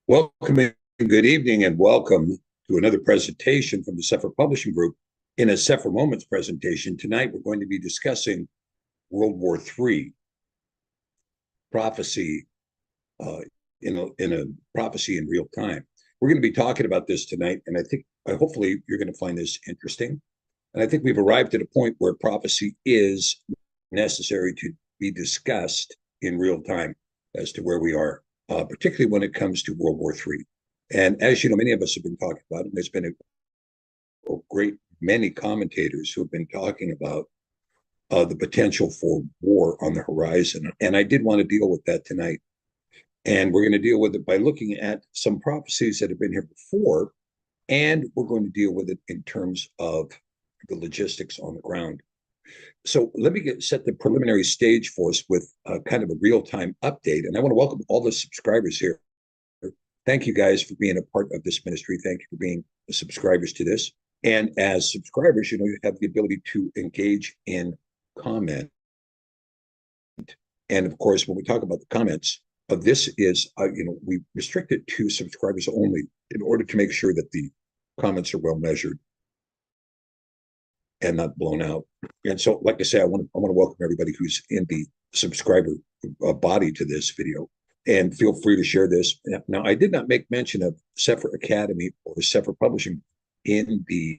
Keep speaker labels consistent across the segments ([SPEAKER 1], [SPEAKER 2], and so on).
[SPEAKER 1] Welcome and good evening, and welcome to another presentation from the Sefer Publishing Group. In a Sefer Moments presentation tonight, we're going to be discussing World War III prophecy in a prophecy in real time. We're going to be talking about this tonight, and hopefully you're going to find this interesting. And I think we've arrived at a point where prophecy is necessary to be discussed in real time as to where we are, particularly when it comes to World War III. And as you know, many of us have been talking about it. There's been a great many commentators who have been talking about the potential for war on the horizon. And I did want to deal with that tonight. And we're going to deal with it by looking at some prophecies that have been here before. And we're going to deal with it in terms of the logistics on the ground. So let me set the preliminary stage for us with kind of a real-time update. And I want to welcome all the subscribers here. Thank you guys for being a part of this ministry. Thank you for being subscribers to this. And as subscribers, you have the ability to engage in comment. And of course, when we talk about the comments, this is, we restrict it to subscribers only in order to make sure that the comments are well measured and not blown out. And so, like I say, I want to welcome everybody who's in the subscriber body to this video, and feel free to share this. Now, I did not make mention of Sefer Academy or Sefer Publishing in the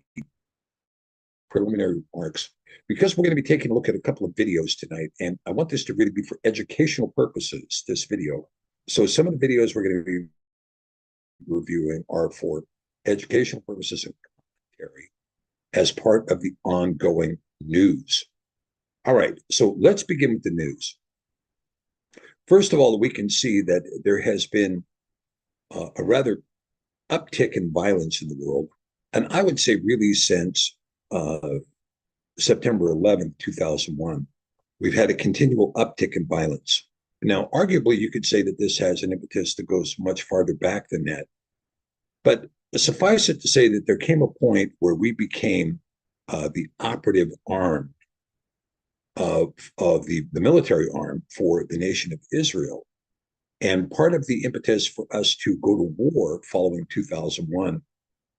[SPEAKER 1] preliminary remarks, because we're going to be taking a look at a couple of videos tonight, and I want this to really be for educational purposes, this video. So some of the videos we're going to be reviewing are for educational purposes and commentary as part of the ongoing news. All right, so let's begin with the news. First of all, we can see that there has been a rather uptick in violence in the world, and I would say really since September 11th, 2001, we've had a continual uptick in violence. Now, arguably, you could say that this has an impetus that goes much farther back than that. But suffice it to say that there came a point where we became the operative arm of the military arm for the nation of Israel. And part of the impetus for us to go to war following 2001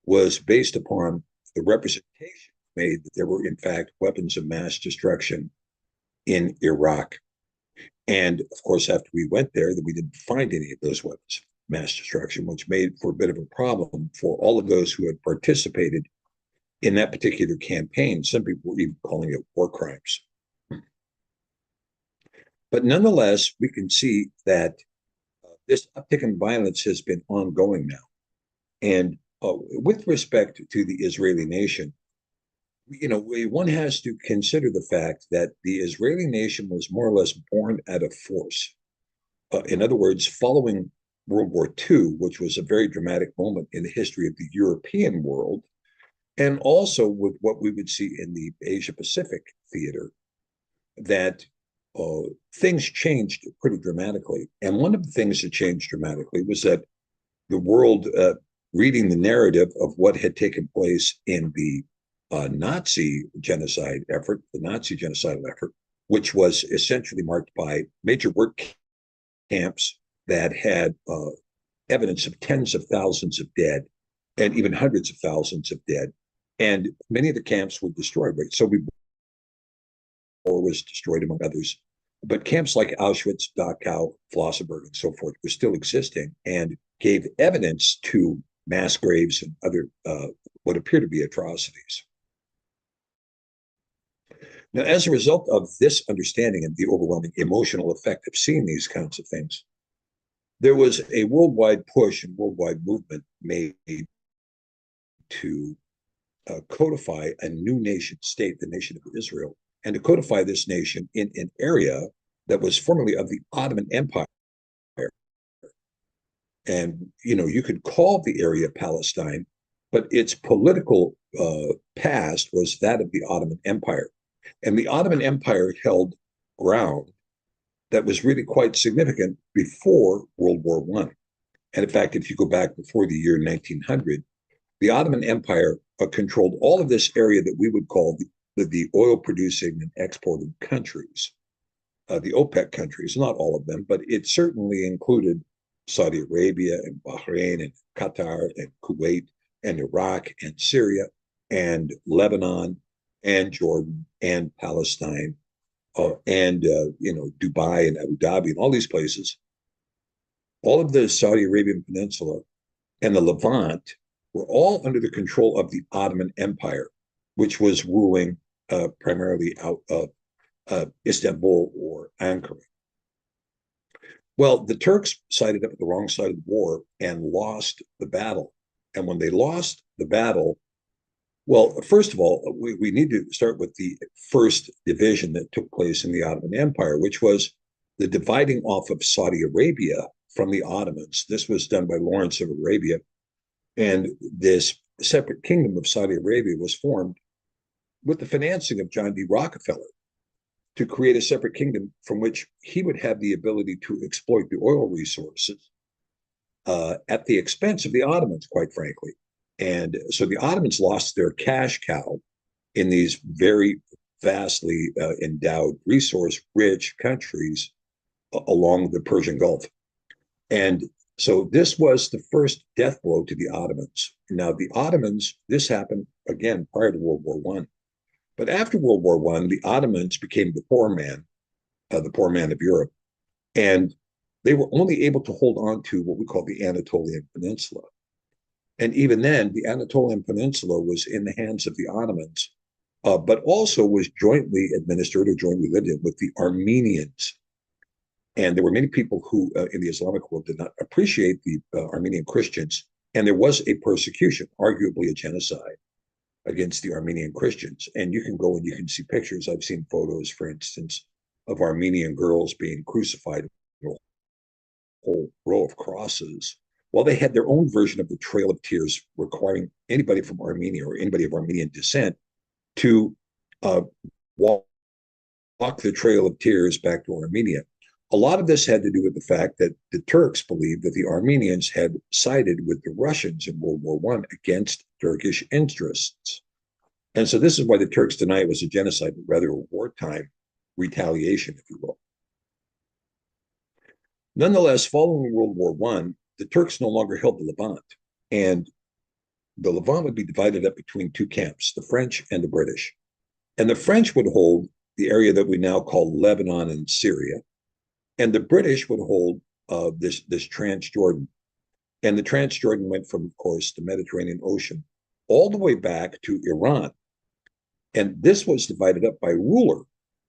[SPEAKER 1] was based upon the representation made that there were, in fact, weapons of mass destruction in Iraq. And of course, after we went there, that we didn't find any of those weapons of mass destruction, which made for a bit of a problem for all of those who had participated in that particular campaign. Some people were even calling it war crimes. But nonetheless, we can see that this uptick in violence has been ongoing now. And with respect to the Israeli nation, one has to consider the fact that the Israeli nation was more or less born out of force. In other words, following World War II, which was a very dramatic moment in the history of the European world, and also with what we would see in the Asia Pacific theater, that things changed pretty dramatically. And one of the things that changed dramatically was that the world, reading the narrative of what had taken place in the Nazi genocidal effort, which was essentially marked by major work camps that had evidence of tens of thousands of dead and even hundreds of thousands of dead. And many of the camps were destroyed. Right? So was destroyed, among others. But camps like Auschwitz, Dachau, Flossenburg, and so forth were still existing and gave evidence to mass graves and other what appear to be atrocities. Now, as a result of this understanding and the overwhelming emotional effect of seeing these kinds of things, there was a worldwide push and worldwide movement made to codify a new nation state, the nation of Israel, and to codify this nation in an area that was formerly of the Ottoman Empire. And, you could call the area Palestine, but its political past was that of the Ottoman Empire. And the Ottoman Empire held ground that was really quite significant before World War I. And in fact, if you go back before the year 1900, the Ottoman Empire controlled all of this area that we would call the oil-producing and exporting countries, the OPEC countries, not all of them, but it certainly included Saudi Arabia and Bahrain and Qatar and Kuwait and Iraq and Syria and Lebanon and Jordan and Palestine and Dubai and Abu Dhabi and all these places, all of the Saudi Arabian Peninsula and the Levant were all under the control of the Ottoman Empire, which was ruling primarily out of Istanbul or Ankara. Well, the Turks sided up at the wrong side of the war and lost the battle. And when they lost the battle, well, first of all, we need to start with the first division that took place in the Ottoman Empire, which was the dividing off of Saudi Arabia from the Ottomans. This was done by Lawrence of Arabia. And this separate kingdom of Saudi Arabia was formed with the financing of John D. Rockefeller to create a separate kingdom from which he would have the ability to exploit the oil resources at the expense of the Ottomans, quite frankly. And so the Ottomans lost their cash cow in these very vastly endowed, resource-rich countries along the Persian Gulf. And so this was the first death blow to the Ottomans. Now, the Ottomans, this happened, again, prior to World War I. But after World War I, the Ottomans became the poor man of Europe. And they were only able to hold on to what we call the Anatolian Peninsula. And even then, the Anatolian Peninsula was in the hands of the Ottomans, but also was jointly administered or jointly lived in with the Armenians. And there were many people who in the Islamic world did not appreciate the Armenian Christians. And there was a persecution, arguably a genocide, against the Armenian Christians. And you can go and you can see pictures. I've seen photos, for instance, of Armenian girls being crucified, a whole row of crosses, while they had their own version of the Trail of Tears, requiring anybody from Armenia or anybody of Armenian descent to walk the Trail of Tears back to Armenia. A lot of this had to do with the fact that the Turks believed that the Armenians had sided with the Russians in World War I against Turkish interests. And so this is why the Turks deny it was a genocide, but rather a wartime retaliation, if you will. Nonetheless, following World War I, the Turks no longer held the Levant. And the Levant would be divided up between two camps, the French and the British. And the French would hold the area that we now call Lebanon and Syria. And the British would hold this Transjordan. And the Transjordan went from, of course, the Mediterranean Ocean all the way back to Iran. And this was divided up by ruler.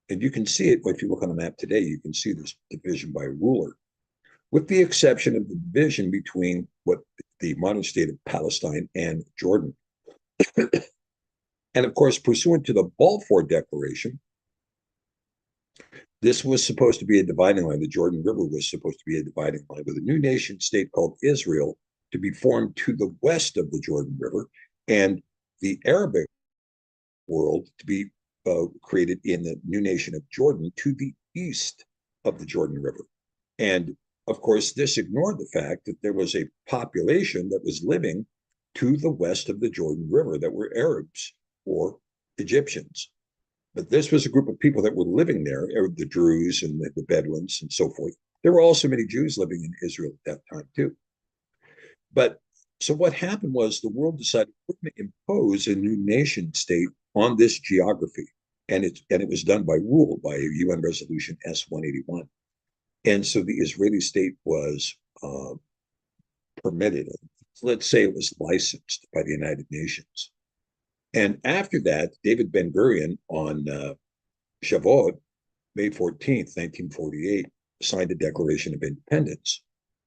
[SPEAKER 1] And you can see it, if you look on the map today, you can see this division by ruler, with the exception of the division between what the modern state of Palestine and Jordan. And of course, pursuant to the Balfour Declaration, this was supposed to be a dividing line. The Jordan River was supposed to be a dividing line with a new nation state called Israel to be formed to the west of the Jordan River, and the Arabic world to be created in the new nation of Jordan to the east of the Jordan River. And of course, this ignored the fact that there was a population that was living to the west of the Jordan River that were Arabs or Egyptians. But this was a group of people that were living there, the Druze and the Bedouins and so forth. There were also many Jews living in Israel at that time, too. But so what happened was the world decided we're going to impose a new nation state on this geography. And it was done by rule, by UN Resolution S-181. And so the Israeli state was permitted. Let's say it was licensed by the United Nations. And after that, David Ben-Gurion on Shavuot, May 14th, 1948, signed the Declaration of Independence.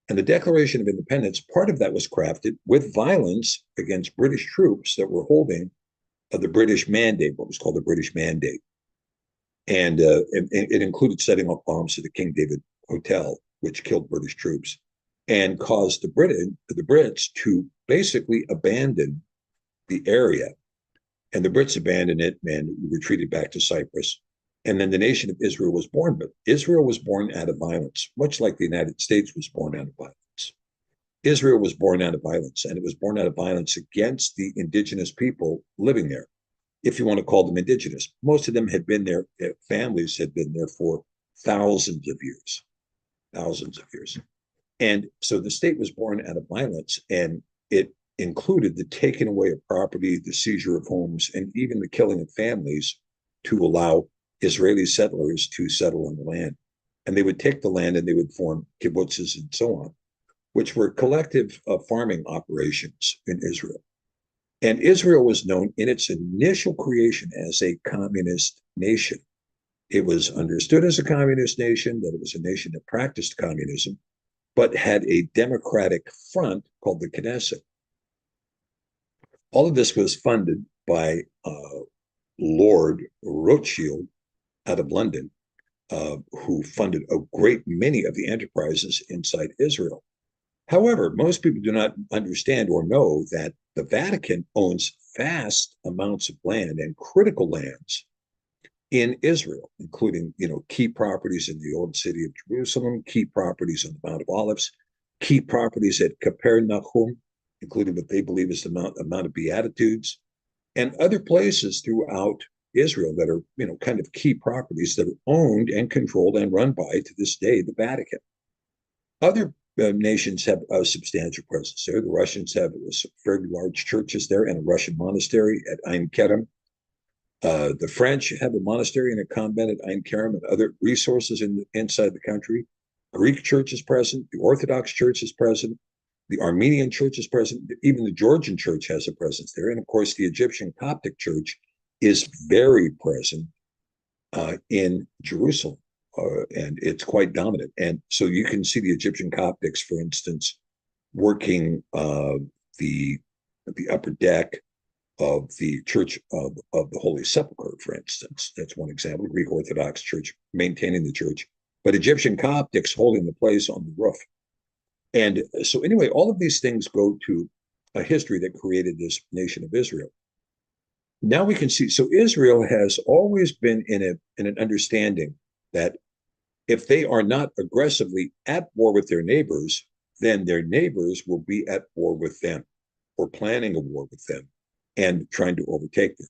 [SPEAKER 1] And the Declaration of Independence, part of that was crafted with violence against British troops that were holding the British Mandate, what was called the British Mandate. And it included setting off bombs to the King David Hotel, which killed British troops, and caused the Brits to basically abandon the area. And the Brits abandoned it and retreated back to Cyprus. And then the nation of Israel was born. But Israel was born out of violence, much like the United States was born out of violence. Israel was born out of violence, and it was born out of violence against the indigenous people living there, if you want to call them indigenous. Most of them had been there, their families had been there for thousands of years. And so the state was born out of violence, and it included the taking away of property, the seizure of homes, and even the killing of families to allow Israeli settlers to settle on the land. And they would take the land and they would form kibbutzes and so on, which were collective farming operations in Israel. And Israel was known in its initial creation as a communist nation. It was understood as a communist nation, that it was a nation that practiced communism, but had a democratic front called the Knesset. All of this was funded by Lord Rothschild out of London, who funded a great many of the enterprises inside Israel. However, most people do not understand or know that the Vatican owns vast amounts of land and critical lands in Israel, including, key properties in the old city of Jerusalem, key properties on the Mount of Olives, key properties at Capernaum, including what they believe is the Mount of Beatitudes, and other places throughout Israel that are, kind of key properties that are owned and controlled and run by, to this day, the Vatican. Other nations have a substantial presence there. The Russians have fairly large churches there and a Russian monastery at Ein Kerem. The French have a monastery and a convent at Ein Kerem and other resources inside the country. Greek church is present. The Orthodox church is present. The Armenian church is present. Even the Georgian church has a presence there. And of course, the Egyptian Coptic church is very present in Jerusalem. And it's quite dominant. And so you can see the Egyptian Coptics, for instance, working the upper deck of the Church of the Holy Sepulchre, for instance. That's one example. Greek Orthodox Church maintaining the church, but Egyptian Coptics holding the place on the roof. And so anyway, all of these things go to a history that created this nation of Israel. Now we can see, so Israel has always been in an understanding that if they are not aggressively at war with their neighbors, then their neighbors will be at war with them or planning a war with them and trying to overtake them.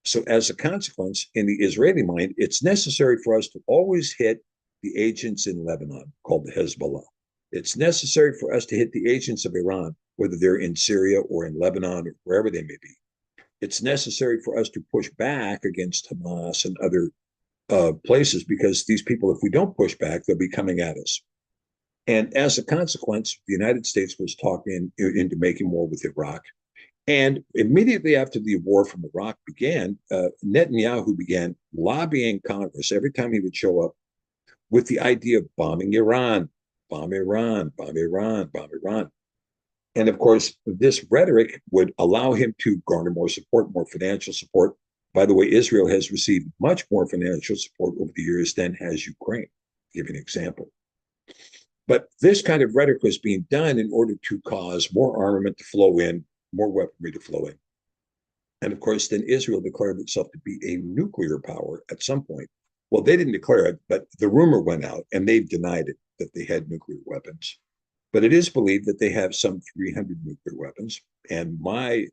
[SPEAKER 1] So as a consequence, in the Israeli mind, it's necessary for us to always hit the agents in Lebanon, called the Hezbollah. It's necessary for us to hit the agents of Iran, whether they're in Syria or in Lebanon or wherever they may be. It's necessary for us to push back against Hamas and other places, because these people, if we don't push back, they'll be coming at us. And as a consequence, the United States was talking into making war with Iraq. And immediately after the war from Iraq began, Netanyahu began lobbying Congress every time he would show up with the idea of bombing Iran, bomb Iran, bomb Iran, bomb Iran. And of course, this rhetoric would allow him to garner more support, more financial support. By the way, Israel has received much more financial support over the years than has Ukraine, to give you an example. But this kind of rhetoric was being done in order to cause more armament to flow in, more weaponry to flow in. And of course, then Israel declared itself to be a nuclear power at some point. Well, they didn't declare it, but the rumor went out, and they've denied it, that they had nuclear weapons. But it is believed that they have some 300 nuclear weapons. And my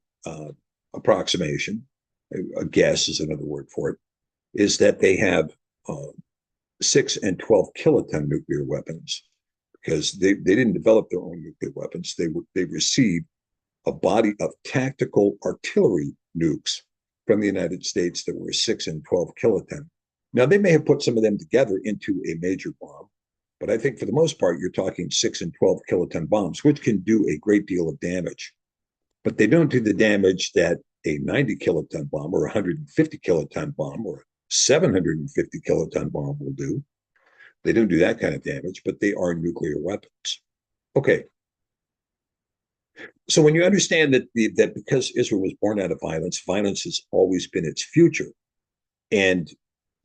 [SPEAKER 1] approximation, a guess is another word for it, is that they have 6 and 12 kiloton nuclear weapons, because they didn't develop their own nuclear weapons. They received a body of tactical artillery nukes from the United States that were 6 and 12 kiloton. Now, they may have put some of them together into a major bomb, but I think for the most part, you're talking 6 and 12 kiloton bombs, which can do a great deal of damage. But they don't do the damage that a 90 kiloton bomb or 150 kiloton bomb or 750 kiloton bomb will do. They don't do that kind of damage, but they are nuclear weapons. Okay. So when you understand that because Israel was born out of violence, violence has always been its future. And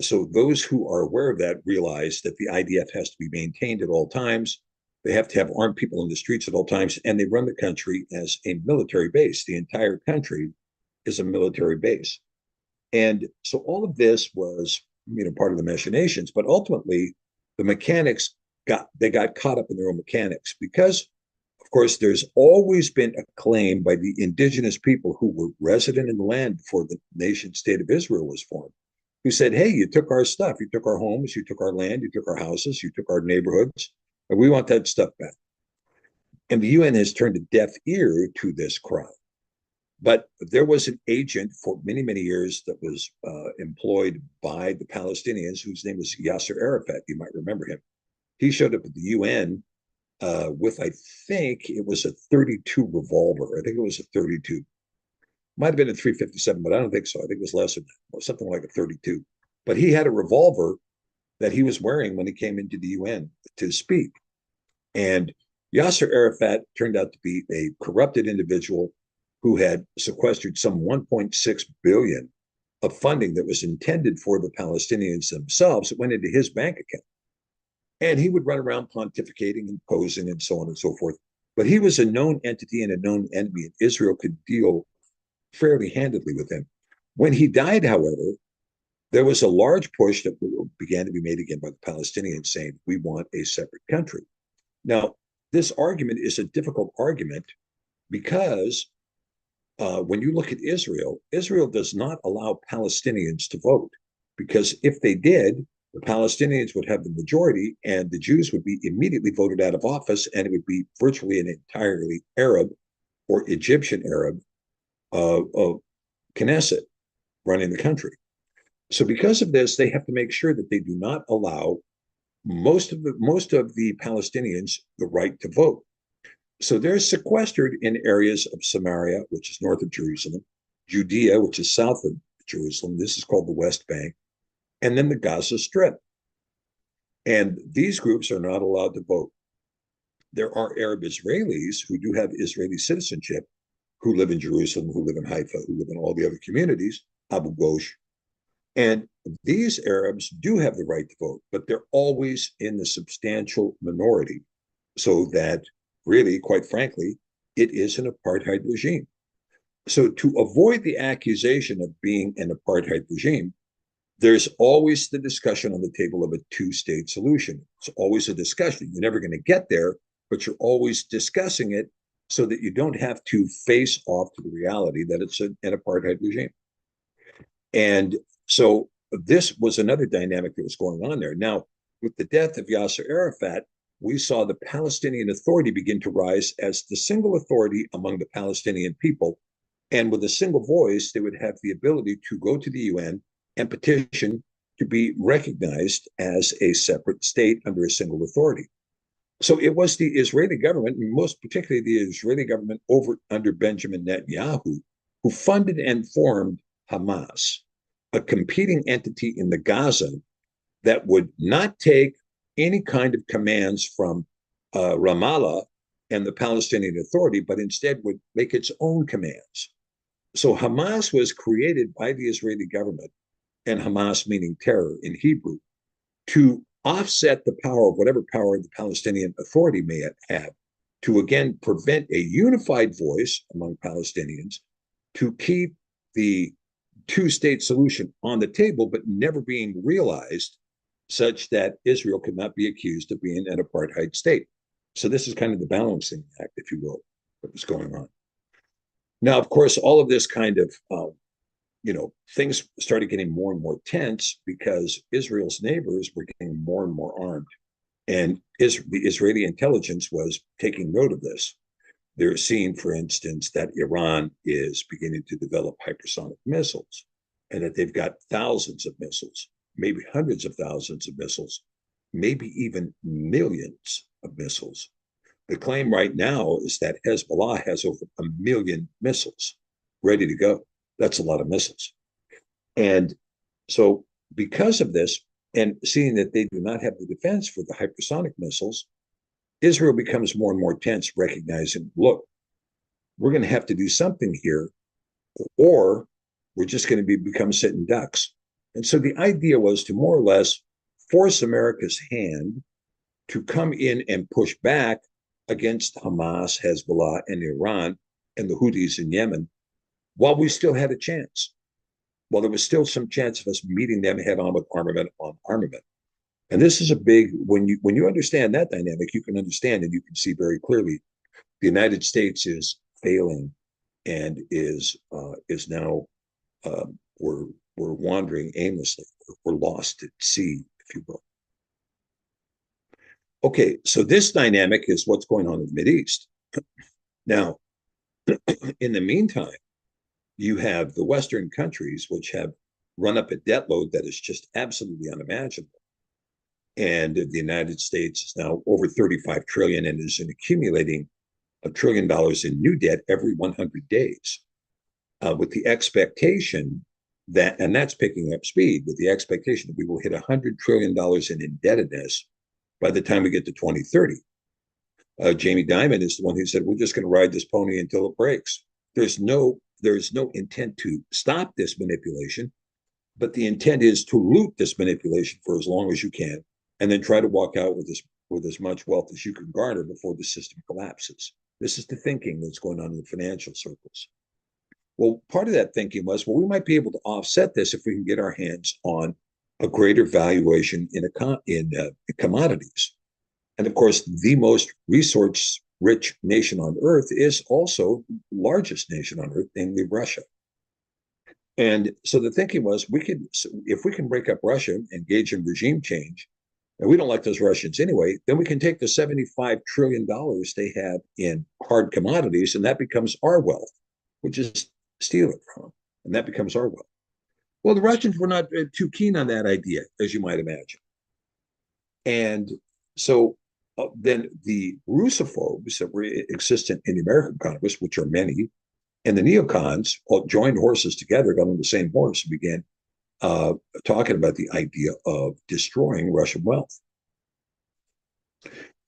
[SPEAKER 1] so those who are aware of that realize that the IDF has to be maintained at all times. They have to have armed people in the streets at all times, and they run the country as a military base. The entire country is a military base. And so all of this was, part of the machinations, but ultimately the mechanics got caught up in their own mechanics, because of course, there's always been a claim by the indigenous people who were resident in the land before the nation state of Israel was formed, who said, hey, you took our stuff, you took our homes, you took our land, you took our houses, you took our neighborhoods, and we want that stuff back. And the UN has turned a deaf ear to this cry. But there was an agent for many, many years that was employed by the Palestinians, whose name was Yasser Arafat. You might remember him. He showed up at the UN with, I think it was a 32 revolver. I think it was a 32. Might have been a 357, but I don't think so. I think it was less than that, something like a 32. But he had a revolver that he was wearing when he came into the UN to speak. And Yasser Arafat turned out to be a corrupted individual who had sequestered some 1.6 billion of funding that was intended for the Palestinians themselves. It went into his bank account. And he would run around pontificating and posing and so on and so forth. But he was a known entity and a known enemy, and Israel could deal fairly handedly with him. When he died, however, there was a large push that began to be made again by the Palestinians saying, we want a separate country. Now, this argument is a difficult argument because when you look at Israel, Israel does not allow Palestinians to vote, because if they did, the Palestinians would have the majority and the Jews would be immediately voted out of office, and it would be virtually an entirely Arab or Egyptian Arab Knesset running the country. So because of this, they have to make sure that they do not allow most of the Palestinians the right to vote. So they're sequestered in areas of Samaria, which is north of Jerusalem, Judea, which is south of Jerusalem. This is called the West Bank, and then the Gaza Strip. And these groups are not allowed to vote. There are Arab Israelis who do have Israeli citizenship, who live in Jerusalem, who live in Haifa, who live in all the other communities, Abu Ghosh. And these Arabs do have the right to vote, but they're always in the substantial minority, so that really, quite frankly, it is an apartheid regime. So to avoid the accusation of being an apartheid regime, there's always the discussion on the table of a two-state solution. It's always a discussion. You're never going to get there, but you're always discussing it so that you don't have to face off to the reality that it's an apartheid regime. And so this was another dynamic that was going on there. Now, with the death of Yasser Arafat, we saw the Palestinian Authority begin to rise as the single authority among the Palestinian people. And with a single voice, they would have the ability to go to the UN and petition to be recognized as a separate state under a single authority. So it was the Israeli government, most particularly the Israeli government under Benjamin Netanyahu, who funded and formed Hamas, a competing entity in the Gaza that would not take any kind of commands from Ramallah and the Palestinian Authority, but instead would make its own commands. So Hamas was created by the Israeli government, and Hamas meaning terror in Hebrew, to offset the power of whatever power the Palestinian Authority may have, to again prevent a unified voice among Palestinians, to keep the two-state solution on the table, but never being realized, such that Israel could not be accused of being an apartheid state. So this is kind of the balancing act, if you will, that was going on. Now, of course, all of this kind of, things started getting more and more tense because Israel's neighbors were getting more and more armed. And the Israeli intelligence was taking note of this. They're seeing, for instance, that Iran is beginning to develop hypersonic missiles, and that they've got thousands of missiles, maybe hundreds of thousands of missiles, maybe even millions of missiles. The claim right now is that Hezbollah has over 1 million missiles ready to go. That's a lot of missiles. And so because of this, and seeing that they do not have the defense for the hypersonic missiles, Israel becomes more and more tense, recognizing, look, we're going to have to do something here, or we're just going to become sitting ducks. And so the idea was to more or less force America's hand to come in and push back against Hamas, Hezbollah, and Iran, and the Houthis in Yemen, while we still had a chance. While there was still some chance of us meeting them head on with armament on armament. And this is a big, when you understand that dynamic, you can understand and you can see very clearly the United States is failing and is now we're wandering aimlessly. We're lost at sea, if you will. Okay, so this dynamic is what's going on in the Mideast. Now, in the meantime, you have the Western countries, which have run up a debt load that is just absolutely unimaginable. And the United States is now over 35 trillion and is accumulating $1 trillion in new debt every 100 days, with the expectation that, and that's picking up speed, with the expectation that we will hit $100 trillion in indebtedness by the time we get to 2030. Jamie Dimon is the one who said, we're just going to ride this pony until it breaks. There's no intent to stop this manipulation, but the intent is to loot this manipulation for as long as you can, and then try to walk out with as much wealth as you can garner before the system collapses. This is the thinking that's going on in the financial circles. Well, part of that thinking was, well, we might be able to offset this if we can get our hands on a greater valuation in commodities. And of course, the most resource-rich nation on earth is also the largest nation on earth, namely Russia. And so the thinking was, if we can break up Russia, engage in regime change, and we don't like those Russians anyway, then we can take the $75 trillion they have in hard commodities, and that becomes our wealth. We'll just steal it from them, and that becomes our wealth. Well, the Russians were not too keen on that idea, as you might imagine. And so then the Russophobes that were existent in the American Congress, which are many, and the neocons all joined horses together, got on the same horse, and began talking about the idea of destroying Russian wealth.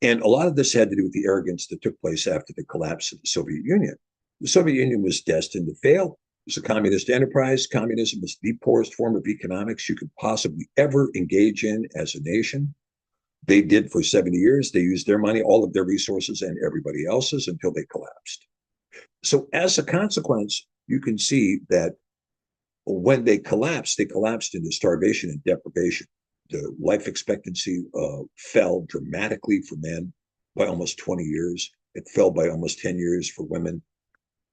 [SPEAKER 1] And a lot of this had to do with the arrogance that took place after the collapse of the Soviet Union. The Soviet Union was destined to fail. It was a communist enterprise. Communism was the poorest form of economics you could possibly ever engage in as a nation. They did for 70 years. They used their money, all of their resources, and everybody else's until they collapsed. So as a consequence, you can see that when they collapsed into starvation and deprivation. The life expectancy fell dramatically for men by almost 20 years. It fell by almost 10 years for women.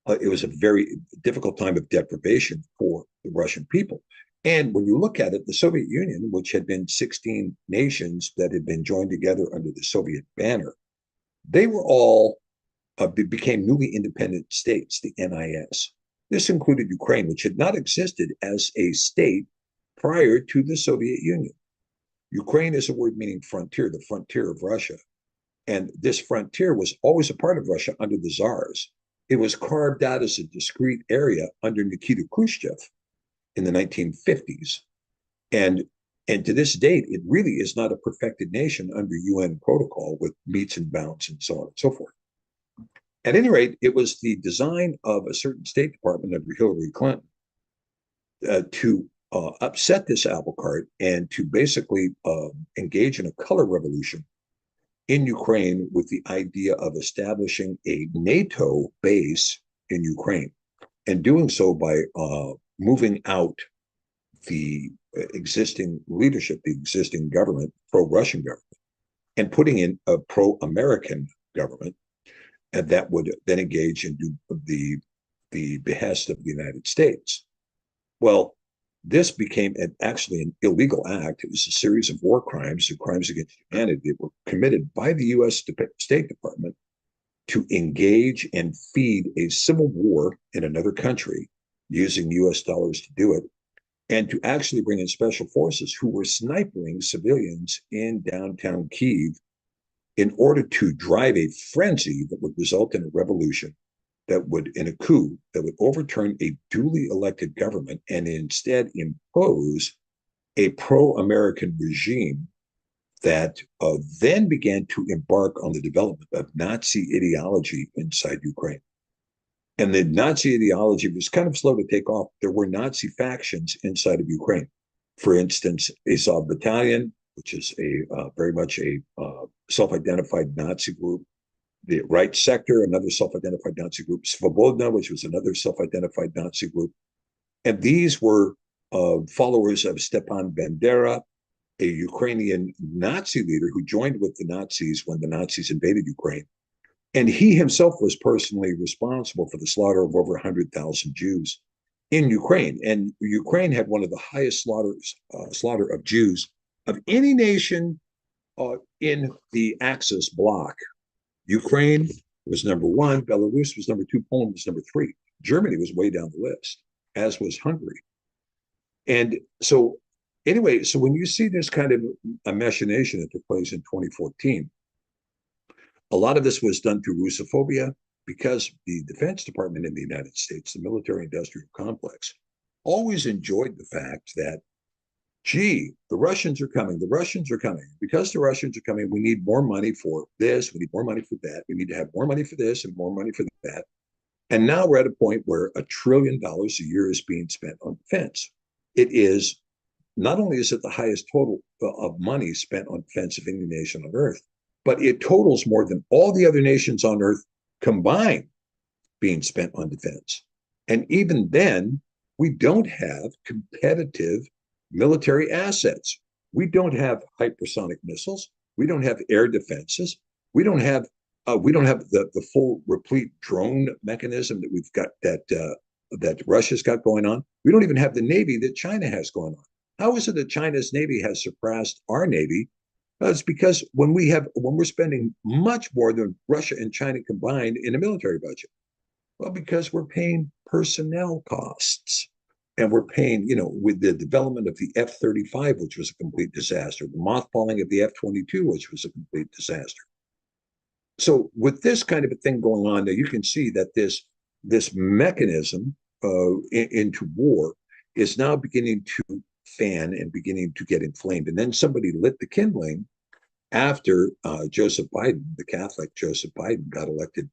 [SPEAKER 1] It was a very difficult time of deprivation for the Russian people. And when you look at it, the Soviet Union, which had been 16 nations that had been joined together under the Soviet banner, they were all became newly independent states, the NIS. This included Ukraine, which had not existed as a state prior to the Soviet Union. Ukraine is a word meaning frontier, the frontier of Russia. And this frontier was always a part of Russia under the czars. It was carved out as a discrete area under Nikita Khrushchev in the 1950s. And to this date, it really is not a perfected nation under UN protocol with metes and bounds and so on and so forth. At any rate, it was the design of a certain State Department under Hillary Clinton to upset this apple cart and to basically engage in a color revolution in Ukraine with the idea of establishing a NATO base in Ukraine, and doing so by moving out the existing leadership, the existing government, pro-Russian government, and putting in a pro-American government, and that would then engage in the behest of the United States. Well, this became actually an illegal act. It was a series of war crimes and crimes against humanity that were committed by the U.S. State Department to engage and feed a civil war in another country using U.S. dollars to do it, and to actually bring in special forces who were sniping civilians in downtown Kyiv in order to drive a frenzy that would result in a revolution, that would, in a coup, that would overturn a duly elected government and instead impose a pro-American regime that then began to embark on the development of Nazi ideology inside Ukraine. And the Nazi ideology was kind of slow to take off. There were Nazi factions inside of Ukraine. For instance, Azov Battalion, which is very much a self-identified Nazi group. The Right Sector, another self-identified Nazi group. Svobodna, which was another self-identified Nazi group. And these were followers of Stepan Bandera, a Ukrainian Nazi leader who joined with the Nazis when the Nazis invaded Ukraine. And he himself was personally responsible for the slaughter of over 100,000 Jews in Ukraine. And Ukraine had one of the highest slaughter of Jews of any nation in the Axis bloc. Ukraine was number one, Belarus was number two, Poland was number three. Germany was way down the list, as was Hungary. And so, anyway, so when you see this kind of a machination that took place in 2014, a lot of this was done through Russophobia because the Defense Department in the United States, the military industrial complex, always enjoyed the fact that, gee, the Russians are coming, the Russians are coming. Because the Russians are coming, we need more money for this, we need more money for that, we need to have more money for this and more money for that. And now we're at a point where $1 trillion a year is being spent on defense. It is not only is it the highest total of money spent on defense of any nation on earth, but it totals more than all the other nations on earth combined being spent on defense. And even then, we don't have competitive military assets. We don't have hypersonic missiles. We don't have air defenses. We don't have the full replete drone mechanism that we've got that Russia's got going on. We don't even have the Navy that China has going on. How is it that China's Navy has surpassed our Navy? It's because when we're spending much more than Russia and China combined in a military budget. Well, because we're paying personnel costs. And we're paying, with the development of the F-35, which was a complete disaster, the mothballing of the F-22, which was a complete disaster. So with this kind of a thing going on, now you can see that this mechanism into war is now beginning to fan and beginning to get inflamed. And then somebody lit the kindling after Joseph Biden, the Catholic Joseph Biden, got elected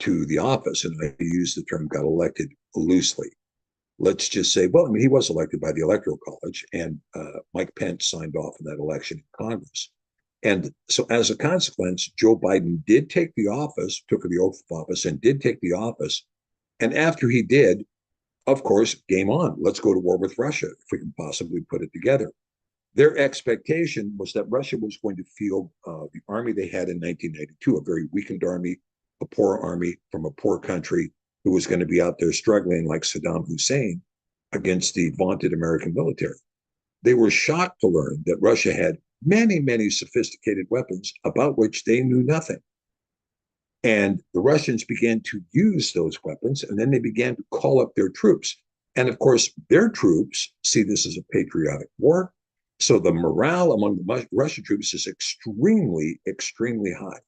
[SPEAKER 1] to the office. And I use the term got elected loosely. Let's just say, well, I mean, he was elected by the Electoral College, and Mike Pence signed off on that election in Congress. And so as a consequence, Joe Biden did take the office, took the oath of office, and did take the office. And after he did, of course, game on. Let's go to war with Russia if we can possibly put it together. Their expectation was that Russia was going to field the army they had in 1992, a very weakened army, a poor army from a poor country who was going to be out there struggling like Saddam Hussein against the vaunted American military. They were shocked to learn that Russia had many, many sophisticated weapons about which they knew nothing. And the Russians began to use those weapons, and then they began to call up their troops. And of course, their troops see this as a patriotic war. So the morale among the Russian troops is extremely, extremely high.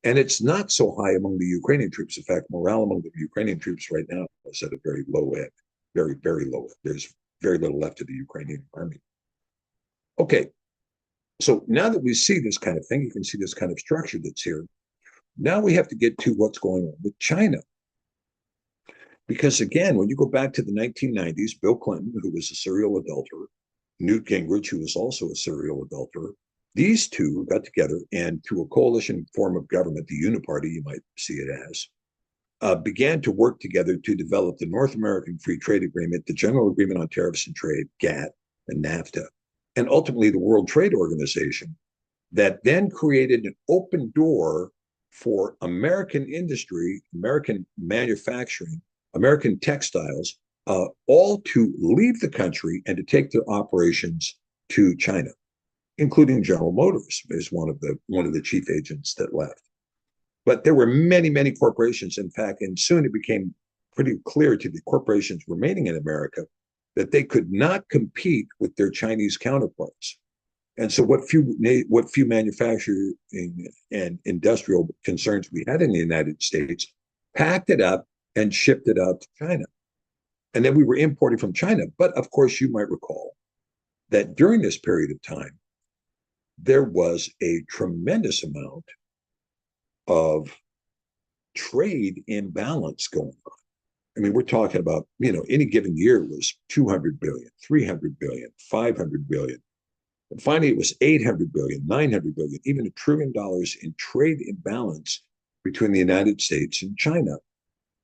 [SPEAKER 1] And it's not so high among the Ukrainian troops. In fact, morale among the Ukrainian troops right now is at a very low end, very, very low end. There's very little left of the Ukrainian army. Okay, so now that we see this kind of thing, you can see this kind of structure that's here. Now we have to get to what's going on with China. Because again, when you go back to the 1990s, Bill Clinton, who was a serial adulterer, Newt Gingrich, who was also a serial adulterer, these two got together and through a coalition form of government, the Uniparty, you might see it as, began to work together to develop the North American Free Trade Agreement, the General Agreement on Tariffs and Trade, GATT, and NAFTA, and ultimately the World Trade Organization, that then created an open door for American industry, American manufacturing, American textiles, all to leave the country and to take their operations to China, including General Motors is one of the chief agents that left. But there were many, many corporations, in fact, and soon it became pretty clear to the corporations remaining in America that they could not compete with their Chinese counterparts. And so what few manufacturing and industrial concerns we had in the United States packed it up and shipped it out to China. And then we were importing from China. But of course, you might recall that during this period of time, there was a tremendous amount of trade imbalance going on. I mean, we're talking about, any given year was 200 billion, 300 billion, 500 billion. And finally, it was 800 billion, 900 billion, even $1 trillion in trade imbalance between the United States and China.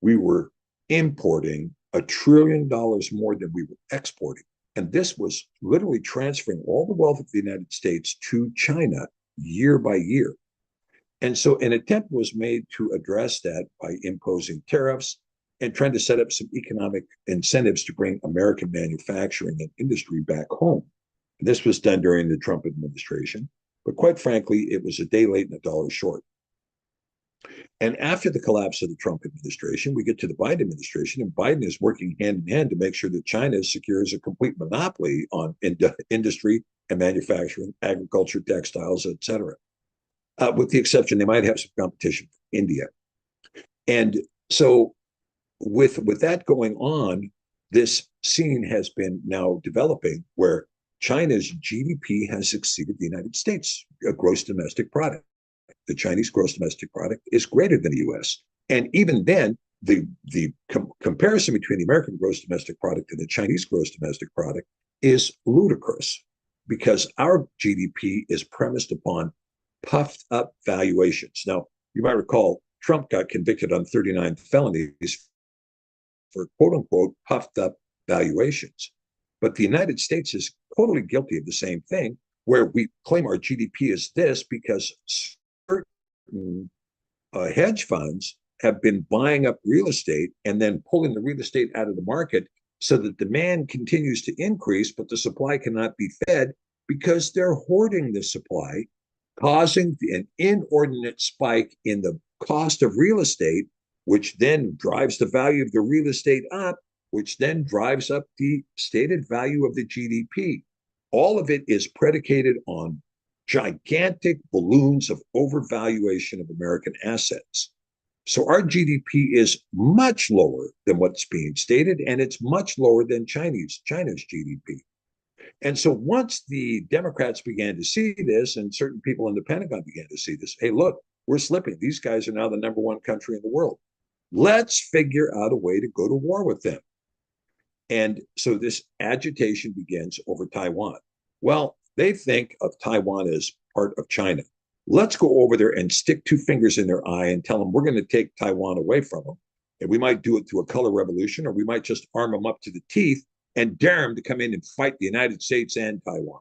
[SPEAKER 1] We were importing $1 trillion more than we were exporting. And this was literally transferring all the wealth of the United States to China year by year. And so an attempt was made to address that by imposing tariffs and trying to set up some economic incentives to bring American manufacturing and industry back home. And this was done during the Trump administration. But quite frankly, it was a day late and a dollar short. And after the collapse of the Trump administration, we get to the Biden administration, and Biden is working hand in hand to make sure that China secures a complete monopoly on industry and manufacturing, agriculture, textiles, et cetera. With the exception, they might have some competition from India. And so, with that going on, this scene has been now developing where China's GDP has exceeded the United States gross domestic product. The Chinese gross domestic product is greater than the U.S. And even then, the comparison between the American gross domestic product and the Chinese gross domestic product is ludicrous because our GDP is premised upon puffed up valuations. Now, you might recall Trump got convicted on 39 felonies for quote unquote puffed up valuations. But the United States is totally guilty of the same thing, where we claim our GDP is this because certain hedge funds have been buying up real estate and then pulling the real estate out of the market so that demand continues to increase, but the supply cannot be fed because they're hoarding the supply, causing an inordinate spike in the cost of real estate, which then drives the value of the real estate up, which then drives up the stated value of the GDP. All of it is predicated on gigantic balloons of overvaluation of American assets. So our GDP is much lower than what's being stated, and it's much lower than China's GDP. And so once the Democrats began to see this, and certain people in the Pentagon began to see this, hey, look, we're slipping. These guys are now the number one country in the world. Let's figure out a way to go to war with them. And so this agitation begins over Taiwan. Well, they think of Taiwan as part of China. Let's go over there and stick two fingers in their eye and tell them we're going to take Taiwan away from them. And we might do it through a color revolution, or we might just arm them up to the teeth and dare them to come in and fight the United States and Taiwan.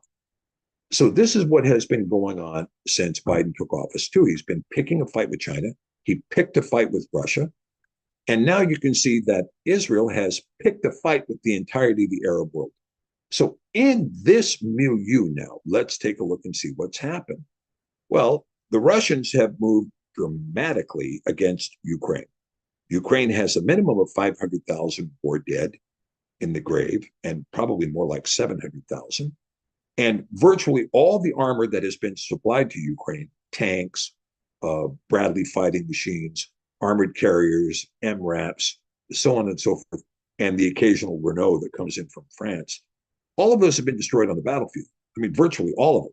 [SPEAKER 1] So this is what has been going on since Biden took office, too. He's been picking a fight with China. He picked a fight with Russia. And now you can see that Israel has picked a fight with the entirety of the Arab world. So in this milieu now, let's take a look and see what's happened. Well, the Russians have moved dramatically against Ukraine. Ukraine has a minimum of 500,000 war dead in the grave, and probably more like 700,000. And virtually all the armor that has been supplied to Ukraine, tanks, Bradley fighting machines, armored carriers, MRAPs, so on and so forth, and the occasional Renault that comes in from France, all of those have been destroyed on the battlefield. I mean, virtually all of them.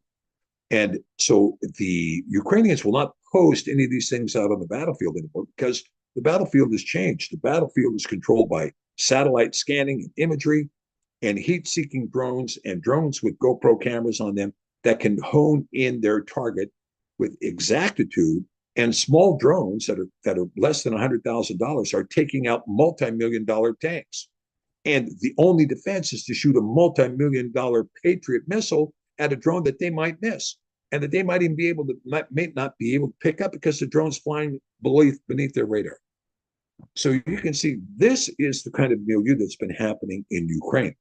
[SPEAKER 1] And so the Ukrainians will not post any of these things out on the battlefield anymore because the battlefield has changed. The battlefield is controlled by satellite scanning and imagery and heat-seeking drones and drones with GoPro cameras on them that can hone in their target with exactitude. And small drones that are less than $100,000 are taking out multi-million-dollar tanks. And the only defense is to shoot a multi-million-dollar Patriot missile at a drone that they might miss, and that they might even be able to may not be able to pick up because the drone's flying beneath their radar. So you can see this is the kind of milieu that's been happening in Ukraine.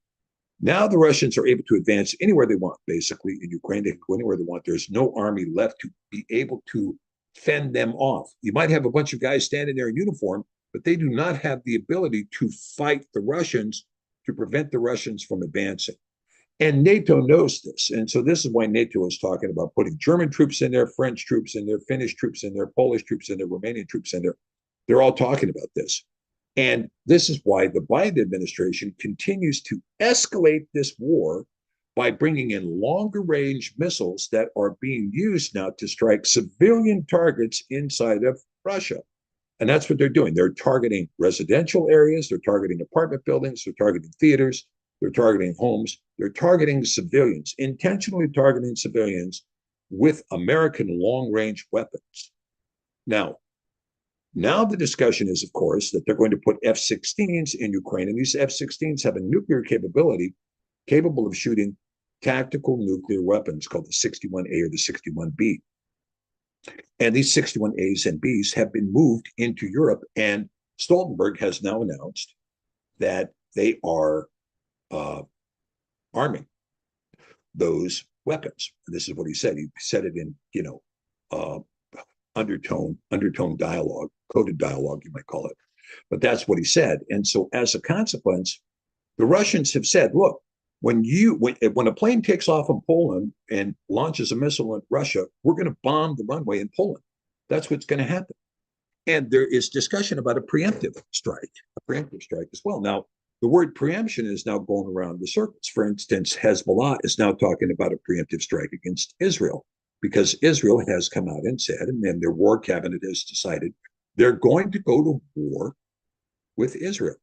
[SPEAKER 1] Now the Russians are able to advance anywhere they want, basically, in Ukraine. They can go anywhere they want. There's no army left to be able to fend them off. You might have a bunch of guys standing there in uniform, but they do not have the ability to fight the Russians to prevent the Russians from advancing. And NATO knows this. And so this is why NATO is talking about putting German troops in there, French troops in there, Finnish troops in there, Polish troops in there, Romanian troops in there. They're all talking about this. And this is why the Biden administration continues to escalate this war by bringing in longer range missiles that are being used now to strike civilian targets inside of Russia. And that's what they're doing. They're targeting residential areas, they're targeting apartment buildings, they're targeting theaters, they're targeting homes, they're targeting civilians, intentionally targeting civilians with American long range weapons. Now the discussion is, of course, that they're going to put F-16s in Ukraine, and these F-16s have a nuclear capability capable of shooting tactical nuclear weapons called the 61A or the 61B. And these 61As and Bs have been moved into Europe, and Stoltenberg has now announced that they are arming those weapons. And this is what he said. He said it in, undertone dialogue, coded dialogue, you might call it. But that's what he said. And so as a consequence, the Russians have said, look, when a plane takes off in Poland and launches a missile in Russia, we're going to bomb the runway in Poland. That's what's going to happen. And there is discussion about a preemptive strike as well. Now, the word preemption is now going around the circles. For instance, Hezbollah is now talking about a preemptive strike against Israel because Israel has come out and said, and their war cabinet has decided they're going to go to war with Israel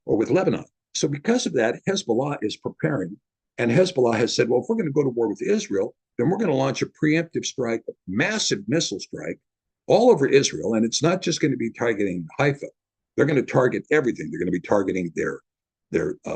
[SPEAKER 1] or with Lebanon. So because of that, Hezbollah is preparing. And Hezbollah has said, well, if we're going to go to war with Israel, then we're going to launch a preemptive strike, a massive missile strike all over Israel. And it's not just going to be targeting Haifa. They're going to target everything. They're going to be targeting their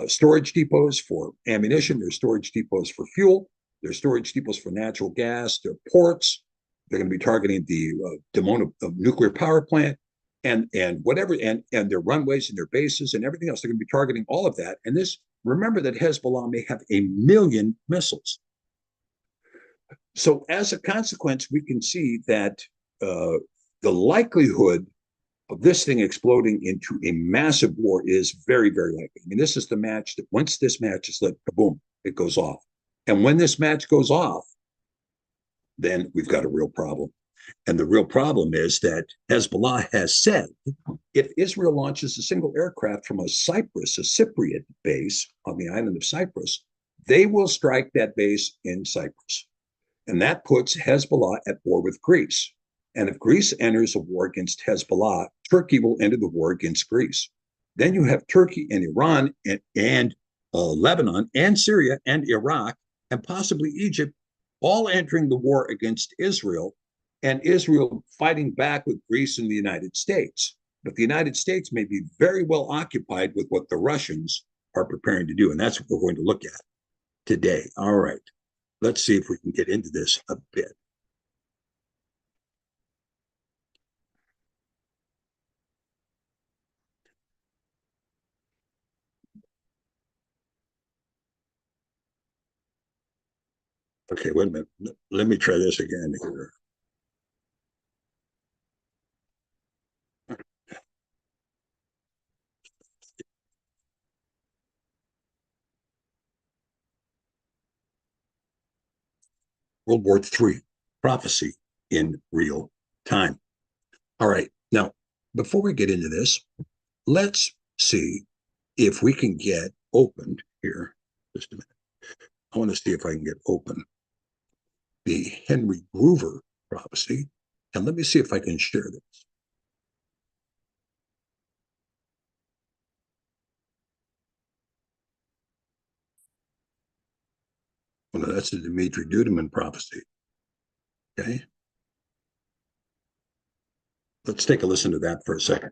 [SPEAKER 1] storage depots for ammunition, their storage depots for fuel, their storage depots for natural gas, their ports. They're going to be targeting the Dimona nuclear power plant and whatever, and their runways and their bases and everything else. They're going to be targeting all of that. And this, remember that Hezbollah may have 1 million missiles. So as a consequence, we can see that the likelihood of this thing exploding into a massive war is very, very likely. I mean, this is the match that once this match is lit, boom, it goes off. And when this match goes off, then we've got a real problem. And the real problem is that Hezbollah has said if Israel launches a single aircraft from a Cypriot base on the island of Cyprus, they will strike that base in Cyprus. And that puts Hezbollah at war with Greece. And if Greece enters a war against Hezbollah, Turkey will enter the war against Greece. Then you have Turkey and Iran and Lebanon and Syria and Iraq and possibly Egypt all entering the war against Israel, and Israel fighting back with Greece and the United States. But the United States may be very well occupied with what the Russians are preparing to do. And that's what we're going to look at today. All right. Let's see if we can get into this a bit. Okay, wait a minute. Let me try this again here. World War III, prophecy in real time. All right. Now, before we get into this, let's see if we can get opened here. Just a minute. I want to see if I can get open the Henry Groover prophecy. And let me see if I can share this. Well, no, that's the Dimitri Duduman prophecy. Okay. Let's take a listen to that for a second.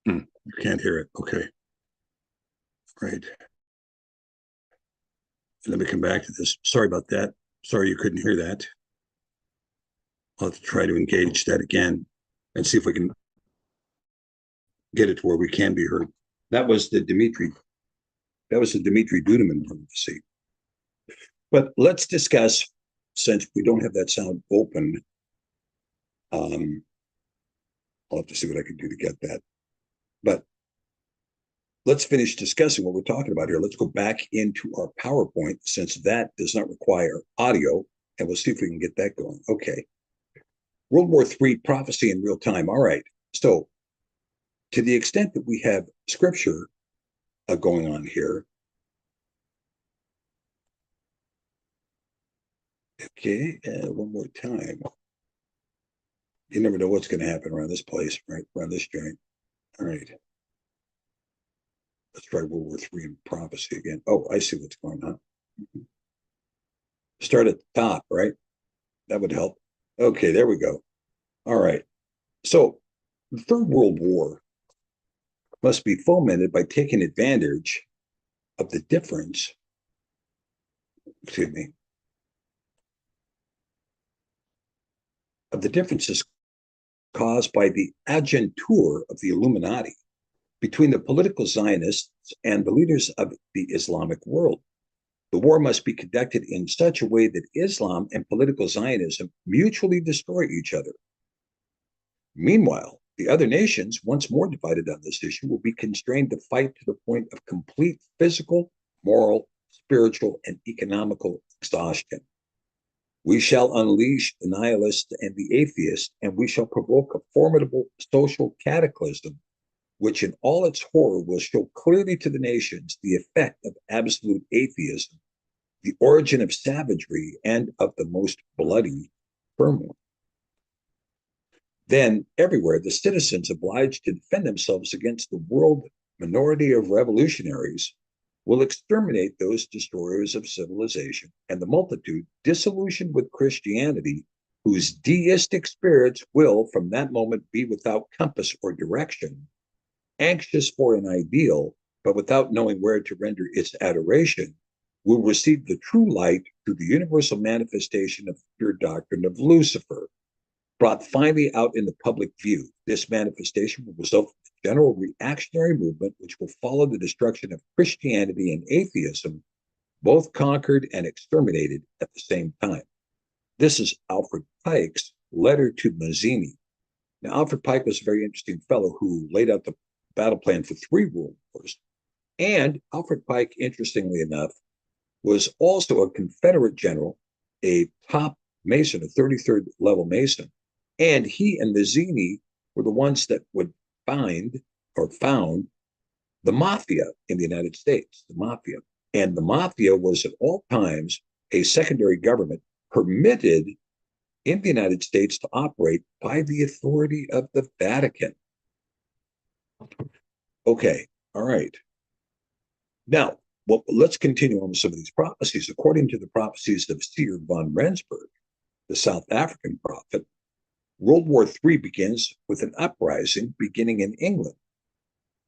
[SPEAKER 1] You can't hear it. Okay. Right. Let me come back to this. Sorry about that. Sorry you couldn't hear that. I'll have to try to engage that again and see if we can get it to where we can be heard. That was the Dimitri That was the Dmitry Duduman prophecy. But let's discuss, since we don't have that sound open, I'll have to see what I can do to get that. But let's finish discussing what we're talking about here. Let's go back into our PowerPoint, since that does not require audio, and we'll see if we can get that going. Okay. World War III prophecy in real time. All right. So, to the extent that we have scripture going on here, okay, one more time. You never know what's going to happen around this place, right? Around this joint. All right. Let's try World War III and prophecy again. Oh, I see what's going on. Start at the top, right? That would help. Okay, there we go. All right. So the Third World War must be fomented by taking advantage of the difference, excuse me, of the differences caused by the agentur of the Illuminati between the political Zionists and the leaders of the Islamic world. The war must be conducted in such a way that Islam and political Zionism mutually destroy each other. Meanwhile, the other nations, once more divided on this issue, will be constrained to fight to the point of complete physical, moral, spiritual, and economical exhaustion. We shall unleash the nihilist and the atheist, and we shall provoke a formidable social cataclysm, which in all its horror will show clearly to the nations the effect of absolute atheism, the origin of savagery, and of the most bloody turmoil. Then, everywhere, the citizens obliged to defend themselves against the world minority of revolutionaries will exterminate those destroyers of civilization, and the multitude, disillusioned with Christianity, whose deistic spirits will from that moment be without compass or direction, anxious for an ideal, but without knowing where to render its adoration, will receive the true light through the universal manifestation of the pure doctrine of Lucifer, brought finally out in the public view. This manifestation will result in a general reactionary movement which will follow the destruction of Christianity and atheism, both conquered and exterminated at the same time. This is Alfred Pike's letter to Mazzini. Now, Alfred Pike was a very interesting fellow who laid out the battle plan for 3 world wars. And Alfred Pike, interestingly enough, was also a Confederate general, a top Mason, a 33rd level Mason. And he and Mazzini were the ones that would found the mafia in the United States, the mafia. And the mafia was at all times a secondary government permitted in the United States to operate by the authority of the Vatican. Okay, all right. Now, well, let's continue on with some of these prophecies. According to the prophecies of Seer von Rensburg, the South African prophet, World War III begins with an uprising beginning in England,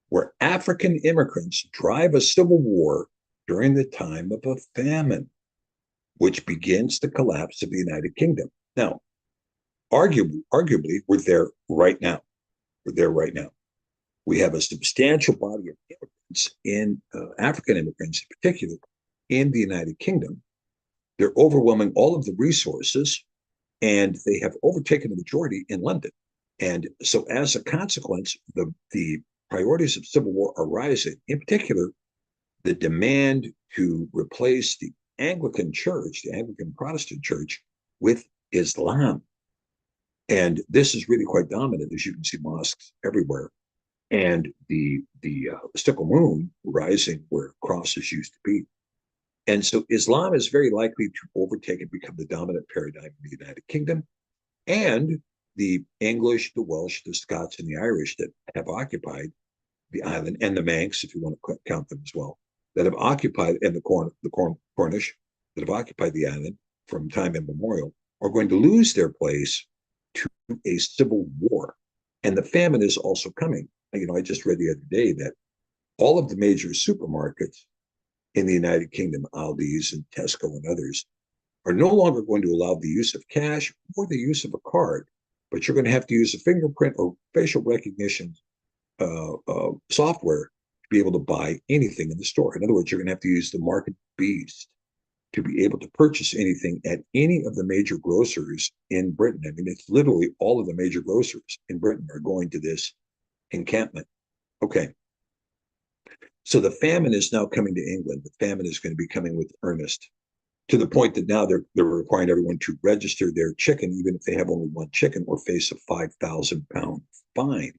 [SPEAKER 1] where African immigrants drive a civil war during the time of a famine, which begins the collapse of the United Kingdom. Now, arguably, we're there right now. We're there right now. We have a substantial body of immigrants, in African immigrants in particular, in the United Kingdom. They're overwhelming all of the resources, and they have overtaken the majority in London. And so, as a consequence, the priorities of civil war are rising. In particular, the demand to replace the Anglican Church, the Anglican Protestant Church, with Islam. And this is really quite dominant, as you can see mosques everywhere. And the stickle moon rising where crosses used to be. And so Islam is very likely to overtake and become the dominant paradigm in the United Kingdom. And the English, the Welsh, the Scots, and the Irish that have occupied the island, and the Manx, if you want to count them as well, that have occupied, and the Cornish, that have occupied the island from time immemorial, are going to lose their place to a civil war. And the famine is also coming. You know, I just read the other day that all of the major supermarkets in the United Kingdom, Aldi's and Tesco and others, are no longer going to allow the use of cash or the use of a card, but you're going to have to use a fingerprint or facial recognition software be able to buy anything in the store. In other words, you're going to have to use the market beast to be able to purchase anything at any of the major grocers in Britain. I mean, it's literally all of the major grocers in Britain are going to this encampment. Okay. So the famine is now coming to England. The famine is going to be coming with earnest to the point that now they're requiring everyone to register their chicken, even if they have only one chicken, or face a 5,000 pound fine.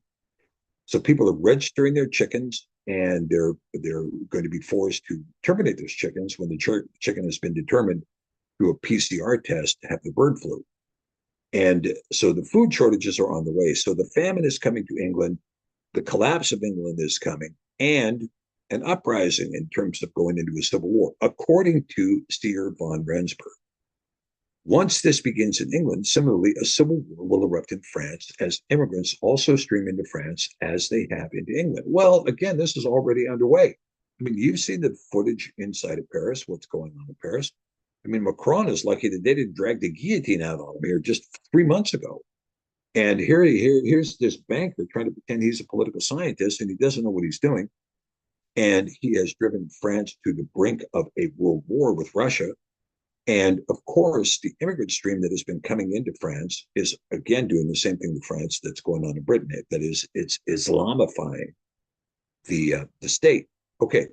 [SPEAKER 1] So people are registering their chickens, and they're going to be forced to terminate those chickens when the chicken has been determined through a PCR test to have the bird flu. And so the food shortages are on the way. So the famine is coming to England. The collapse of England is coming, and an uprising in terms of going into a civil war, according to Seer von Rensburg. Once this begins in England, similarly, a civil war will erupt in France as immigrants also stream into France as they have into England. Well, again, this is already underway. I mean, you've seen the footage inside of Paris, what's going on in Paris. I mean, Macron is lucky that they didn't drag the guillotine out on him here just 3 months ago. And here's this banker trying to pretend he's a political scientist, and he doesn't know what he's doing. And he has driven France to the brink of a world war with Russia. And of course, the immigrant stream that has been coming into France is again doing the same thing to France that's going on in Britain. That is, it's Islamifying the state. Okay.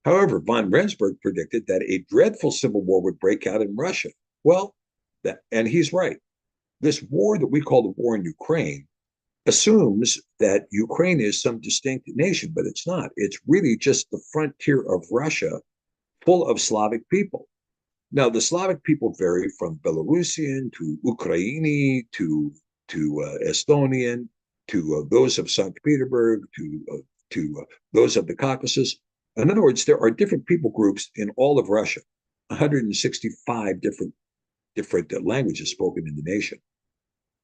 [SPEAKER 1] However, von Rensburg predicted that a dreadful civil war would break out in Russia. Well, and he's right. This war that we call the war in Ukraine assumes that Ukraine is some distinct nation, but it's not. It's really just the frontier of Russia full of Slavic people. Now, the Slavic people vary from Belarusian to Ukrainian to Estonian to those of St. Petersburg to those of the Caucasus. In other words, there are different people groups in all of Russia, 165 different languages spoken in the nation.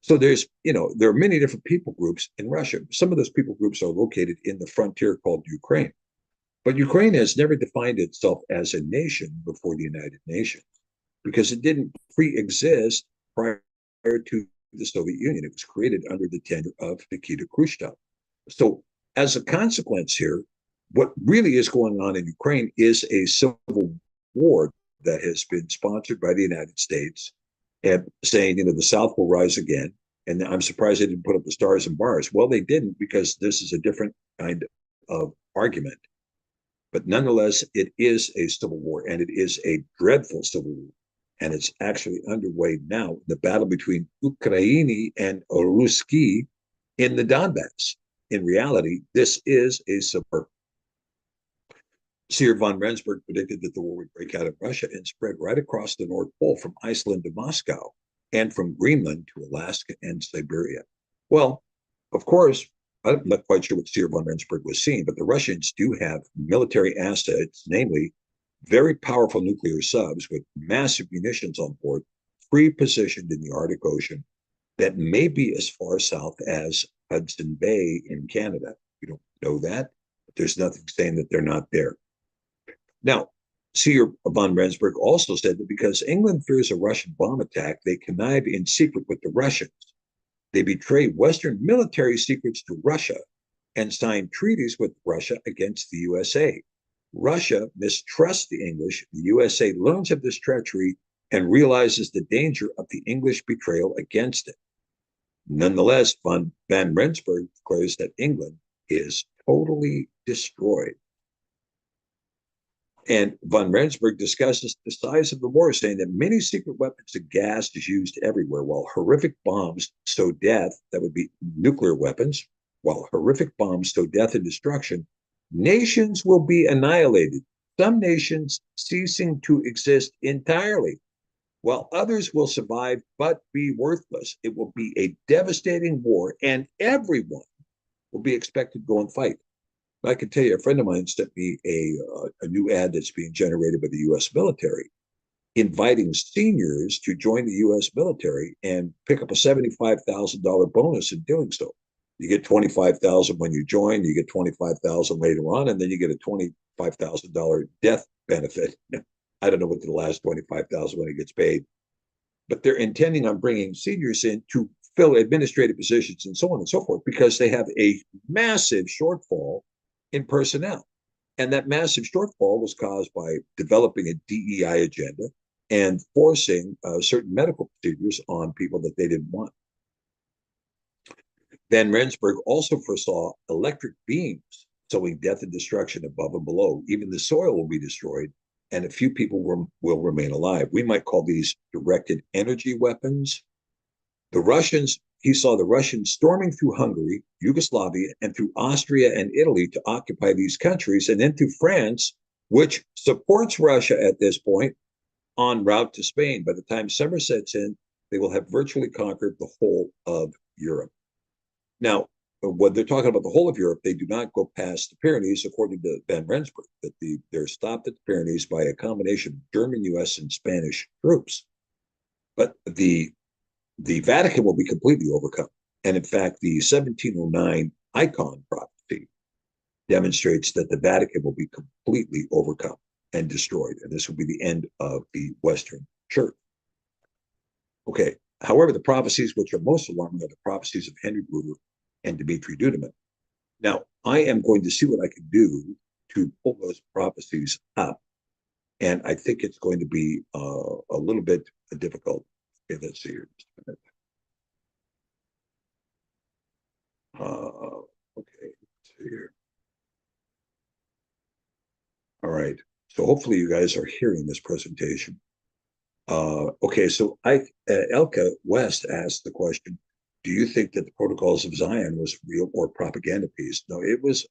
[SPEAKER 1] So there are many different people groups in Russia. Some of those people groups are located in the frontier called Ukraine. But Ukraine has never defined itself as a nation before the United Nations because it didn't pre-exist prior to the Soviet Union. It was created under the tenure of Nikita Khrushchev. So as a consequence here, what really is going on in Ukraine is a civil war that has been sponsored by the United States and saying, the South will rise again. And I'm surprised they didn't put up the stars and bars. Well, they didn't because this is a different kind of argument. But nonetheless, it is a civil war, and it is a dreadful civil war. And it's actually underway now, the battle between Ukraini and Ruski in the Donbass. In reality, this is a civil war. Seer von Rensburg predicted that the war would break out in Russia and spread right across the North Pole from Iceland to Moscow and from Greenland to Alaska and Siberia. Well, of course, I'm not quite sure what Seer von Rensburg was seeing, but the Russians do have military assets, namely very powerful nuclear subs with massive munitions on board, pre-positioned in the Arctic Ocean that may be as far south as Hudson Bay in Canada. We don't know that, but there's nothing saying that they're not there. Now, Seer von Rensburg also said that because England fears a Russian bomb attack, they connive in secret with the Russians. They betray Western military secrets to Russia and sign treaties with Russia against the USA. Russia mistrusts the English. The USA learns of this treachery and realizes the danger of the English betrayal against it. Nonetheless, von Rensburg declares that England is totally destroyed. And von Rensburg discusses the size of the war, saying that many secret weapons and gas is used everywhere, while horrific bombs sow death, that would be nuclear weapons, while horrific bombs sow death and destruction, nations will be annihilated, some nations ceasing to exist entirely, while others will survive but be worthless. It will be a devastating war, and everyone will be expected to go and fight. I can tell you, a friend of mine sent me a new ad that's being generated by the U.S. military, inviting seniors to join the U.S. military and pick up a $75,000 bonus in doing so. You get $25,000 when you join, you get $25,000 later on, and then you get a $25,000 death benefit. I don't know what the last $25,000 when it gets paid, but they're intending on bringing seniors in to fill administrative positions and so on and so forth because they have a massive shortfall in personnel. And that massive shortfall was caused by developing a DEI agenda and forcing certain medical procedures on people that they didn't want. Van Rensburg also foresaw electric beams sowing death and destruction above and below. Even the soil will be destroyed, and a few people will remain alive. We might call these directed energy weapons. The Russians, he saw the Russians storming through Hungary, Yugoslavia, and through Austria and Italy to occupy these countries, and then through France, which supports Russia at this point, en route to Spain. By the time summer sets in, they will have virtually conquered the whole of Europe. Now, when they're talking about the whole of Europe, they do not go past the Pyrenees, according to Van Rensburg, that they're stopped at the Pyrenees by a combination of German, U.S., and Spanish troops. But the Vatican will be completely overcome. And in fact, the 1709 icon prophecy demonstrates that the Vatican will be completely overcome and destroyed. And this will be the end of the Western Church. Okay. However, the prophecies which are most alarming are the prophecies of Henry Gruver and Dmitri Duduman. Now, I am going to see what I can do to pull those prophecies up. And I think it's going to be a little bit difficult. Okay, let's see here. Just a minute. Okay, let's see here. All right. So hopefully you guys are hearing this presentation. Okay, so Elka West asked the question, do you think that the Protocols of Zion was real or propaganda piece? No, it was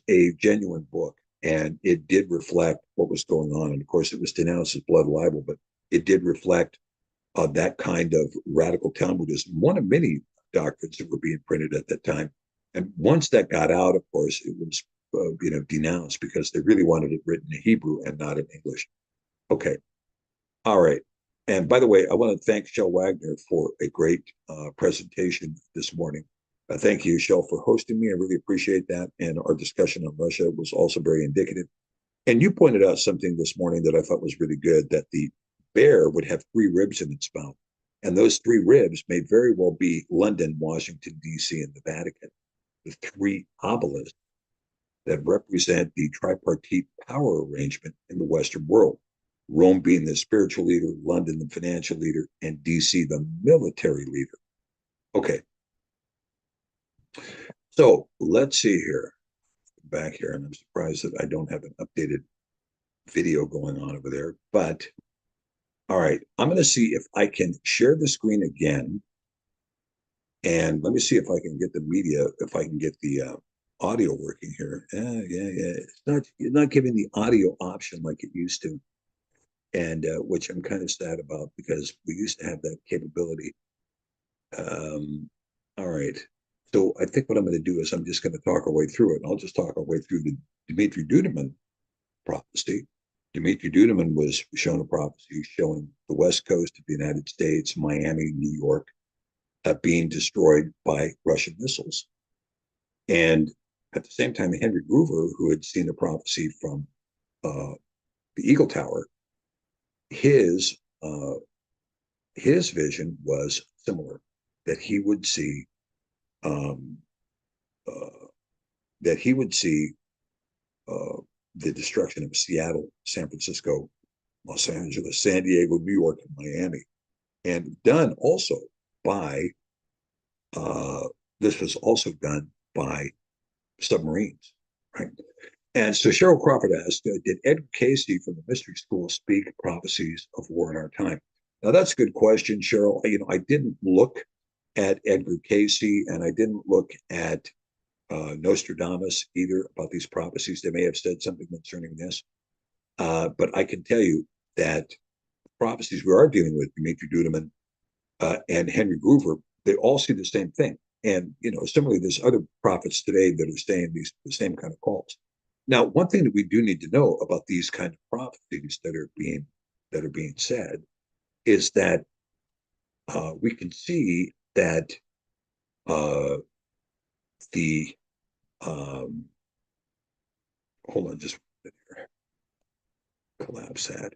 [SPEAKER 1] a genuine book, and it did reflect what was going on. And of course, it was denounced as blood libel, but it did reflect that kind of radical Talmudism, one of many doctrines that were being printed at that time. And once that got out, of course, it was denounced because they really wanted it written in Hebrew and not in English. Okay. All right. And by the way, I want to thank Shel Wagner for a great presentation this morning. Thank you, Shel, for hosting me. I really appreciate that. And our discussion on Russia was also very indicative. And you pointed out something this morning that I thought was really good, that the bear would have three ribs in its mouth. And those three ribs may very well be London, Washington, D.C., and the Vatican, the three obelisks that represent the tripartite power arrangement in the Western world. Rome being the spiritual leader, London the financial leader, and DC the military leader. Okay. So let's see here. Back here, and I'm surprised that I don't have an updated video going on over there. But all right, I'm going to see if I can share the screen again. And let me see if I can get the media, if I can get the audio working here. Yeah. It's not giving the audio option like it used to. And which I'm kind of sad about because we used to have that capability. All right. So I think what I'm going to do is I'm just going to talk our way through it. I'll just talk our way through the Dmitri Duduman prophecy. Dmitri Duduman was shown a prophecy showing the west coast of the United States, Miami, New York, being destroyed by Russian missiles. And at the same time, Henry Gruver, who had seen a prophecy from the Eagle Tower, his vision was similar, that he would see the destruction of Seattle, San Francisco, Los Angeles, San Diego, New York, and Miami, and done also by this was also done by submarines, right? And so Cheryl Crawford asked, did Edgar Casey from the Mystery School speak prophecies of war in our time? Now, that's a good question, Cheryl. I didn't look at Edgar Casey, and I didn't look at Nostradamus either about these prophecies. They may have said something concerning this. But I can tell you that the prophecies we are dealing with, Dmitri Duduman and Henry Gruver, they all see the same thing. And, similarly, there's other prophets today that are saying the same kind of calls. Now, one thing that we do need to know about these kind of prophecies that are being said is that we can see that the hold on just a minute here. Collapse that.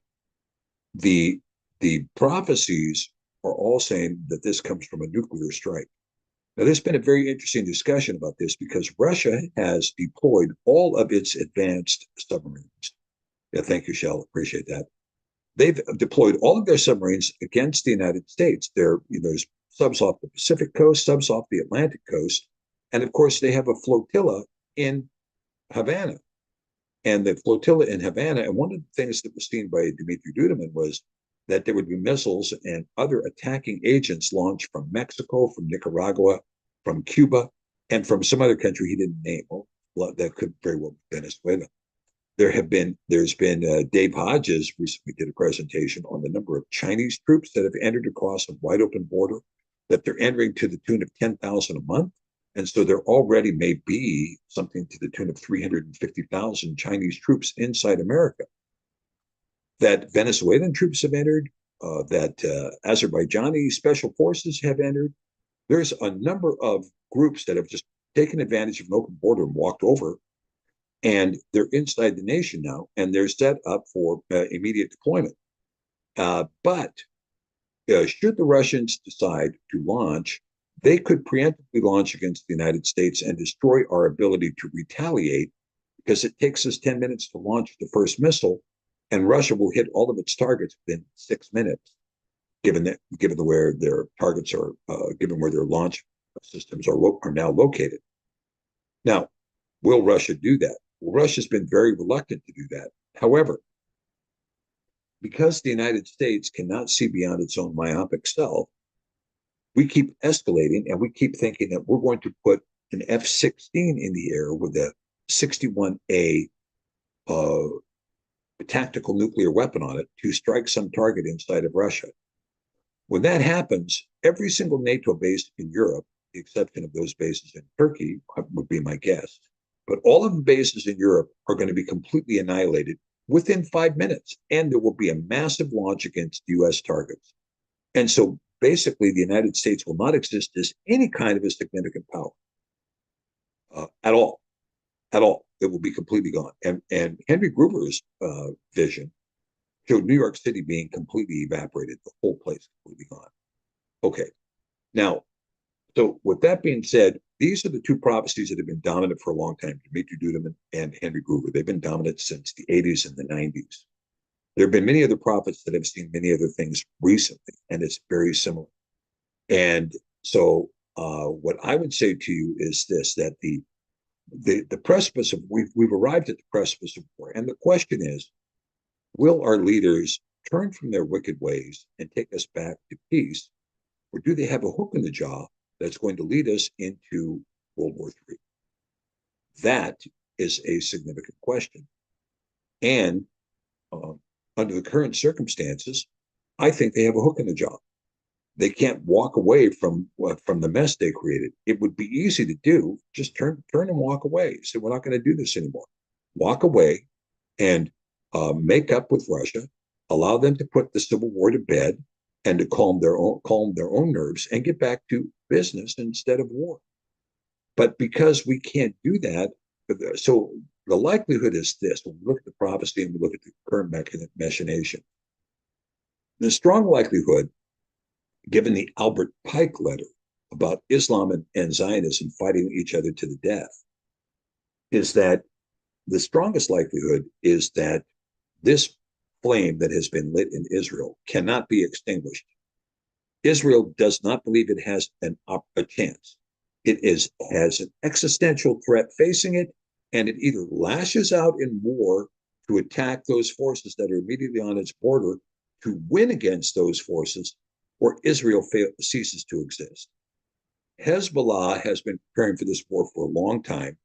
[SPEAKER 1] The prophecies are all saying that this comes from a nuclear strike. Now, there's been a very interesting discussion about this because Russia has deployed all of its advanced submarines. Yeah, thank you, Shell. Appreciate that. They've deployed all of their submarines against the United States. There's subs off the Pacific coast, subs off the Atlantic coast, and of course they have a flotilla in Havana. And the flotilla in Havana, and one of the things that was seen by Dmitry Duduman was that there would be missiles and other attacking agents launched from Mexico, from Nicaragua, from Cuba, and from some other country he didn't name. Well, that could very well be Venezuela. There's been Dave Hodges recently did a presentation on the number of Chinese troops that have entered across a wide open border, that they're entering to the tune of 10,000 a month. And so there already may be something to the tune of 350,000 Chinese troops inside America. That Venezuelan troops have entered, that Azerbaijani special forces have entered. There's a number of groups that have just taken advantage of an open border and walked over, and they're inside the nation now, and they're set up for immediate deployment. But should the Russians decide to launch, they could preemptively launch against the United States and destroy our ability to retaliate, because it takes us 10 minutes to launch the first missile, and Russia will hit all of its targets within 6 minutes, given where their targets are, given where their launch systems are now located. Now, will Russia do that? Well, Russia's been very reluctant to do that. However, because the United States cannot see beyond its own myopic self, we keep escalating, and we keep thinking that we're going to put an F-16 in the air with a 61A tactical nuclear weapon on it to strike some target inside of Russia. When that happens, every single NATO base in Europe, the exception of those bases in Turkey, would be my guess, but all of the bases in Europe are going to be completely annihilated within 5 minutes, and there will be a massive launch against U.S. targets. And so basically, the United States will not exist as any kind of a significant power at all. At all. It will be completely gone. And Henry Gruver's vision showed New York City being completely evaporated, the whole place completely gone. Okay. Now, so with that being said, these are the two prophecies that have been dominant for a long time, Dmitry Duduman and Henry Gruver. They've been dominant since the 80s and the 90s. There have been many other prophets that have seen many other things recently, and it's very similar. And so what I would say to you is this, that the precipice of, we've arrived at the precipice of war. And the question is, will our leaders turn from their wicked ways and take us back to peace? Or do they have a hook in the jaw that's going to lead us into World War III? That is a significant question. And under the current circumstances, I think they have a hook in the jaw. They can't walk away from the mess they created. It would be easy to do. Just turn and walk away. Say, we're not going to do this anymore. Walk away and make up with Russia. Allow them to put the civil war to bed and to calm their own nerves and get back to business instead of war. But because we can't do that, so the likelihood is this: when we look at the prophecy and we look at the current machination, the strong likelihood, given the Albert Pike letter about Islam and Zionism fighting each other to the death, is that the strongest likelihood is that this flame that has been lit in Israel cannot be extinguished. Israel does not believe it has a chance. It has an existential threat facing it, and it either lashes out in war to attack those forces that are immediately on its border to win against those forces, or Israel ceases to exist. Hezbollah has been preparing for this war for a long time,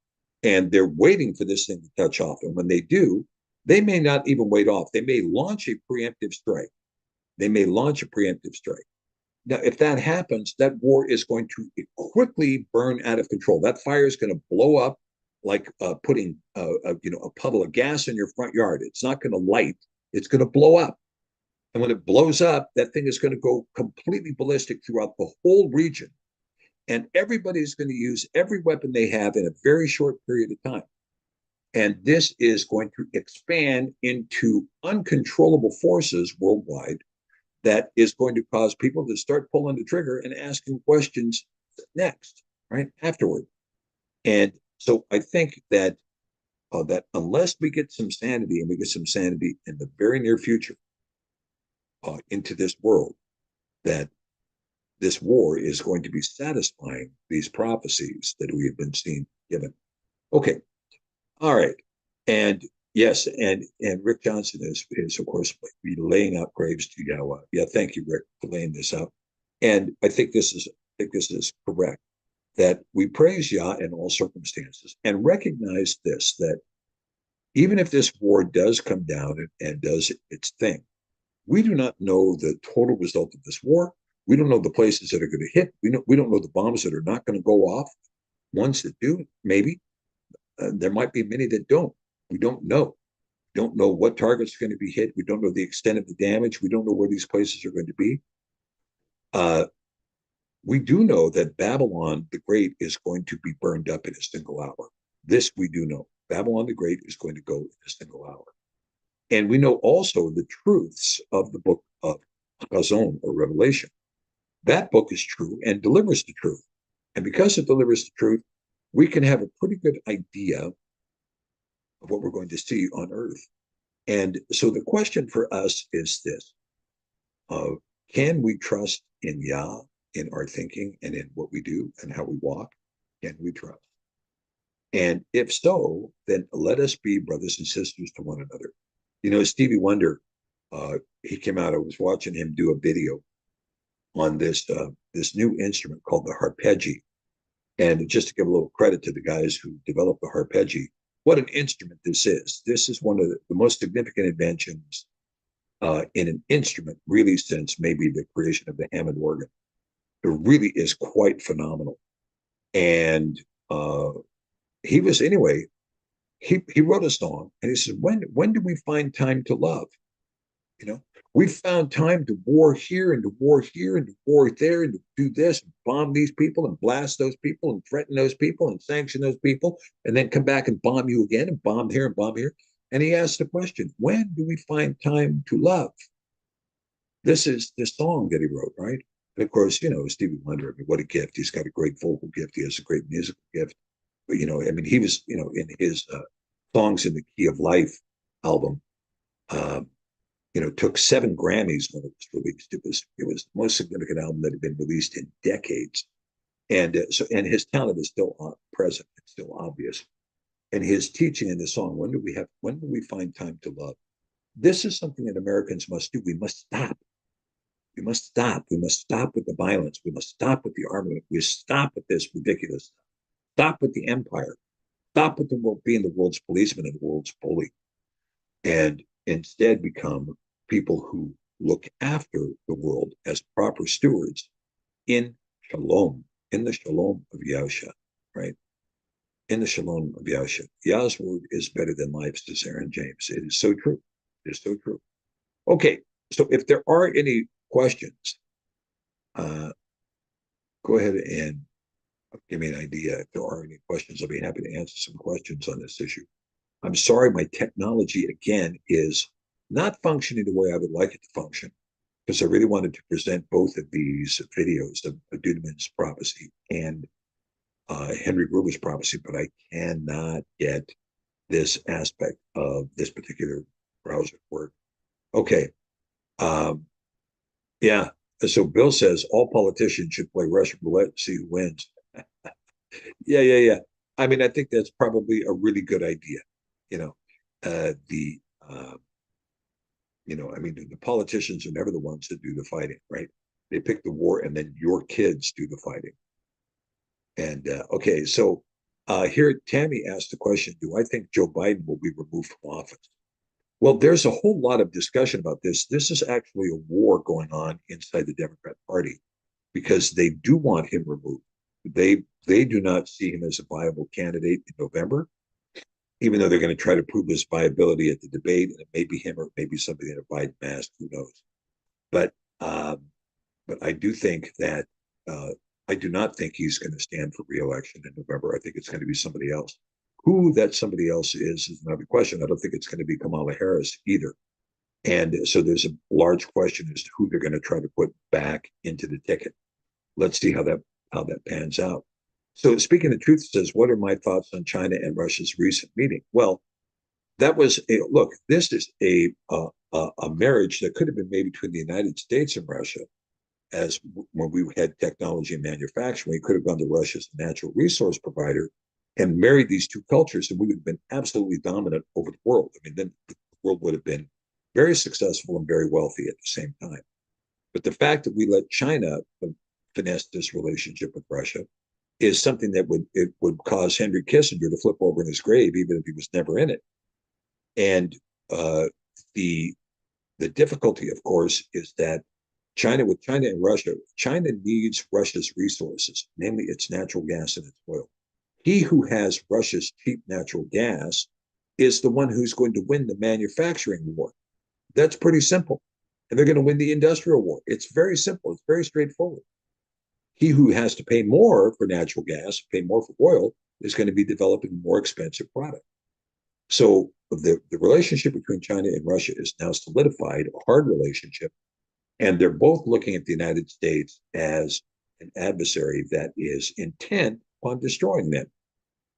[SPEAKER 1] and they're waiting for this thing to touch off. And when they do, they may not even wait off. They may launch a preemptive strike. Now, if that happens, that war is going to quickly burn out of control. That fire is going to blow up like putting a puddle of gas in your front yard. It's not going to light. It's going to blow up. And when it blows up, that thing is going to go completely ballistic throughout the whole region. And everybody's going to use every weapon they have in a very short period of time. And this is going to expand into uncontrollable forces worldwide that is going to cause people to start pulling the trigger and asking questions next. right? Afterward. And so I think that that unless we get some sanity, and we get some sanity in the very near future into this world, that this war is going to be satisfying these prophecies that we have been seeing given. Okay, all right, and yes, and Rick Johnson is of course be laying out graves to Yahweh. Yeah, thank you, Rick, for laying this out. And I think this is correct that we praise Yah in all circumstances and recognize this, that even if this war does come down and does its thing, we do not know the total result of this war. We don't know the places that are going to hit. We don't know the bombs that are not going to go off. Ones that do, maybe. There might be many that don't. We don't know. We don't know what targets are going to be hit. We don't know the extent of the damage. We don't know where these places are going to be. Uh, we do know that Babylon the Great is going to be burned up in a single hour. This we do know. Babylon the Great is going to go in a single hour. And we know also the truths of the book of Chazon or Revelation. That book is true and delivers the truth. And because it delivers the truth, we can have a pretty good idea of what we're going to see on earth. And so the question for us is this: can we trust in Yah in our thinking and in what we do and how we walk? Can we trust? And if so, then let us be brothers and sisters to one another. You know, Stevie Wonder, he came out. I was watching him do a video on this new instrument called the harpeggi. And just to give a little credit to the guys who developed the harpeggi, what an instrument this is. This is one of the most significant inventions in an instrument, really, since maybe the creation of the Hammond organ. It really is quite phenomenal. And he was, anyway, he wrote a song and he said, when do we find time to love? You know, we found time to war here and to war here and to war there and to do this and bomb these people and blast those people and threaten those people and sanction those people and then come back and bomb you again and bomb here and bomb here. And he asked the question, when do we find time to love? This is the song that he wrote, right? And of course, you know, Stevie Wonder, I mean, what a gift. He's got a great vocal gift. He has a great musical gift. But, you know, I mean, he was, you know, in his Songs in the Key of Life album, um, you know, took 7 Grammys when it was released. It was the most significant album that had been released in decades, and and his talent is still present. It's still obvious. And his teaching in the song, when do we find time to love? This is something that Americans must do. We must stop. We must stop. We must stop with the violence. We must stop with the armament. We stop with this ridiculous. Stop with the empire. Stop with the world being the world's policeman and the world's bully, and instead become people who look after the world as proper stewards in shalom, in the shalom of Yahusha, right? In the shalom of Yahusha. Yah's word is better than life, says Aaron James. It is so true. It is so true. Okay, so if there are any questions, uh, go ahead and give me an idea. If there are any questions, I'll be happy to answer some questions on this issue. I'm sorry, my technology again is not functioning the way I would like it to function, because I really wanted to present both of these videos of Dudeman's prophecy and Henry Gruber's prophecy, but I cannot get this aspect of this particular browser work. Okay. Um, yeah. So Bill says all politicians should play Russian roulette and see who wins. Yeah. I mean, I think that's probably a really good idea. You know, the you know, I mean, the politicians are never the ones that do the fighting, right? They pick the war, and then your kids do the fighting. And okay, so here Tammy asked the question: do I think Joe Biden will be removed from office? Well, there's a whole lot of discussion about this. This is actually a war going on inside the Democrat Party because they do want him removed. They do not see him as a viable candidate in November, even though they're going to try to prove his viability at the debate, and it may be him or maybe somebody in a Biden mask, who knows? But um, but I do think that uh, I do not think he's going to stand for reelection in November. I think it's going to be somebody else. Who that somebody else is another question. I don't think it's going to be Kamala Harris either. And so there's a large question as to who they're going to try to put back into the ticket. Let's see how that pans out. So speaking of truth says, what are my thoughts on China and Russia's recent meeting? Well, that was look. This is a marriage that could have been made between the United States and Russia. As when we had technology and manufacturing, we could have gone to Russia as a natural resource provider and married these two cultures, and we would have been absolutely dominant over the world. I mean, then the world would have been very successful and very wealthy at the same time. But the fact that we let China finesse this relationship with Russia is something that would cause Henry Kissinger to flip over in his grave, even if he was never in it. And uh, the the difficulty, of course, is that with China and Russia, China needs Russia's resources, namely its natural gas and its oil. He who has Russia's cheap natural gas is the one who's going to win the manufacturing war. That's pretty simple. And they're going to win the industrial war. It's very simple. It's very straightforward. He who has to pay more for natural gas, pay more for oil, is going to be developing a more expensive product. So the relationship between China and Russia is now solidified, a hard relationship, and they're both looking at the United States as an adversary that is intent on destroying them.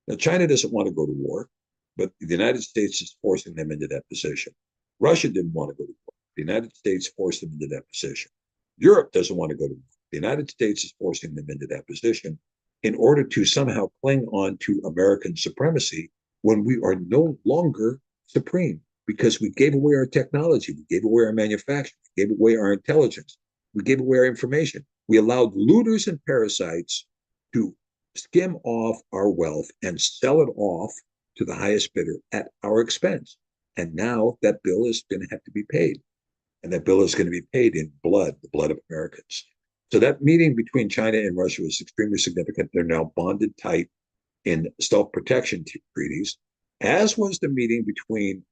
[SPEAKER 1] Now, China doesn't want to go to war, but the United States is forcing them into that position. Russia didn't want to go to war. The United States forced them into that position. Europe doesn't want to go to war. The United States is forcing them into that position in order to somehow cling on to American supremacy when we are no longer supreme because we gave away our technology, we gave away our manufacturing, we gave away our intelligence, we gave away our information. We allowed looters and parasites to skim off our wealth and sell it off to the highest bidder at our expense. And now that bill is going to have to be paid. And that bill is going to be paid in blood, the blood of Americans. So that meeting between China and Russia was extremely significant. They're now bonded tight in self-protection treaties, as was the meeting between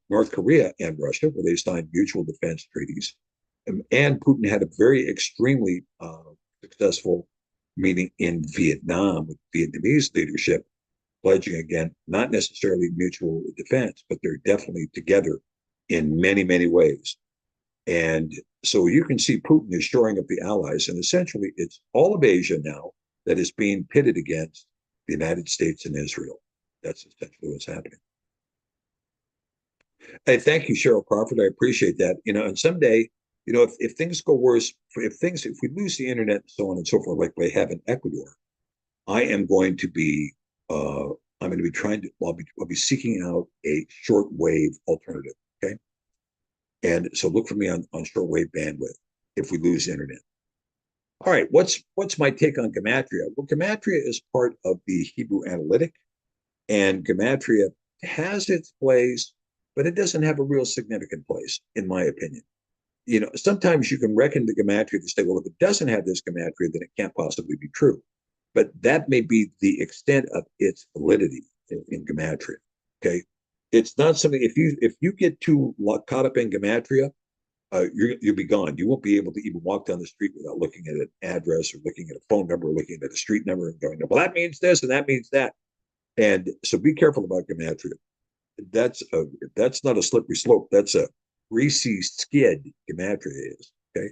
[SPEAKER 1] North Korea and Russia, where they signed mutual defense treaties. And Putin had a very extremely successful meeting in Vietnam with Vietnamese leadership, pledging again, not necessarily mutual defense, but they're definitely together in many, many ways. And so you can see Putin is shoring up the allies, and essentially it's all of Asia now that is being pitted against the United States and Israel. That's essentially what's happening. Hey, thank you, Cheryl Crawford. I appreciate that. And someday, if things go worse, if we lose the internet and so on and so forth, like we have in Ecuador, I am going to be, I'm going to be trying to, I'll be seeking out a shortwave alternative. Okay. And so look for me on shortwave bandwidth if we lose internet. All right, what's my take on gematria? Well, gematria is part of the Hebrew analytic, and gematria has its place, but it doesn't have a real significant place, in my opinion. Sometimes you can reckon the gematria to say, well, if it doesn't have this gematria, then it can't possibly be true. But that may be the extent of its validity in gematria. Okay, it's not something. If you get too caught up in gematria, you'll be gone. You won't be able to even walk down the street without looking at an address or looking at a phone number or looking at a street number and going, well, that means this and that means that. And so be careful about gematria. That's not a slippery slope. That's a greasy skid. Gematria is. Okay.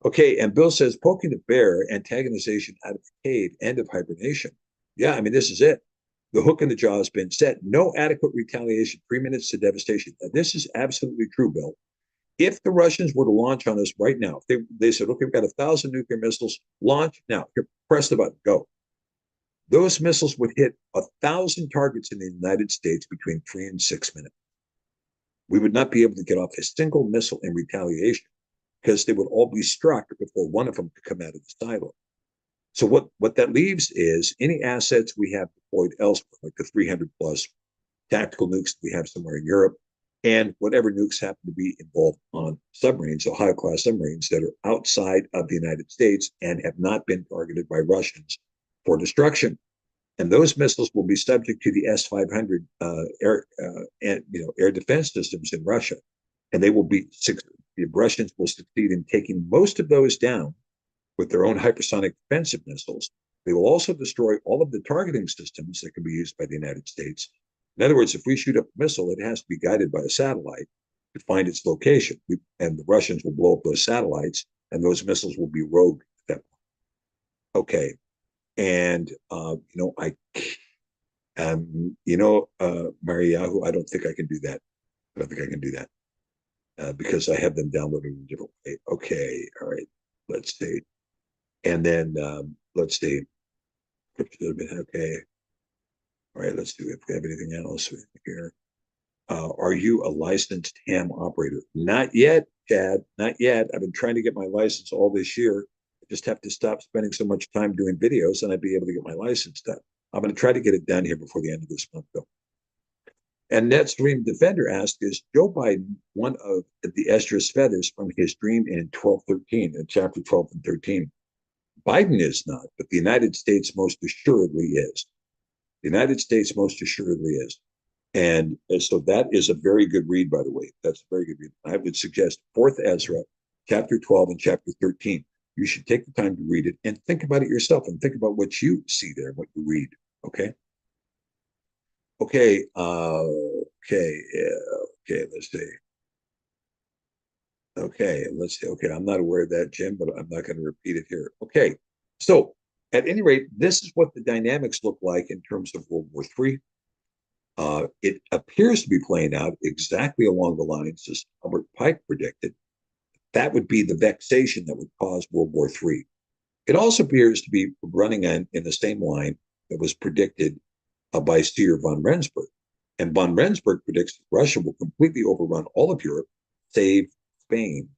[SPEAKER 1] Okay. And Bill says poking the bear, antagonization out of the cave, end of hibernation. Yeah, I mean, this is it. The hook in the jaw has been set. No adequate retaliation. 3 minutes to devastation. And this is absolutely true, Bill. If the Russians were to launch on us right now, if they said, okay, we've got 1,000 nuclear missiles, launch now, here, press the button, go. Those missiles would hit 1,000 targets in the United States between 3 and 6 minutes. We would not be able to get off a single missile in retaliation because they would all be struck before one of them could come out of the silo. So what that leaves is any assets we have deployed elsewhere, like the 300 plus tactical nukes we have somewhere in Europe, and whatever nukes happen to be involved on submarines, Ohio class submarines that are outside of the United States and have not been targeted by Russians for destruction. And those missiles will be subject to the S-500 air defense systems in Russia, and the Russians will succeed in taking most of those down with their own hypersonic defensive missiles. They will also destroy all of the targeting systems that can be used by the United States. In other words, if we shoot up a missile, it has to be guided by a satellite to find its location. And the Russians will blow up those satellites, and those missiles will be rogue at that point. Okay, And Mariahu, I don't think I can do that. I don't think I can do that because I have them downloaded in a different way. Okay, all right, let's see. And then let's see. Okay, all right, let's see if we have anything else here. Are you a licensed ham operator? Not yet, Chad. Not yet. I've been trying to get my license all this year. I just have to stop spending so much time doing videos and I'd be able to get my license done. I'm going to try to get it done here before the end of this month, though. And NetStream Defender asked, is Joe Biden one of the Esdras feathers from his dream in 1213, in chapter 12 and 13? Biden is not, but the United States most assuredly is. The United States most assuredly is. And so that is a very good read, by the way. That's a very good read. I would suggest 4th Ezra, chapter 12 and chapter 13. You should take the time to read it and think about it yourself and think about what you see there, what you read. Okay. Okay. Okay. Let's see. Okay. Let's see. Okay. I'm not aware of that, Jim, but I'm not going to repeat it here. Okay. So at any rate, this is what the dynamics look like in terms of World War III. It appears to be playing out exactly along the lines as Albert Pike predicted. That would be the vexation that would cause World War III. It also appears to be running in the same line that was predicted by Steer von Rensburg. And von Rensburg predicts that Russia will completely overrun all of Europe, save Spain.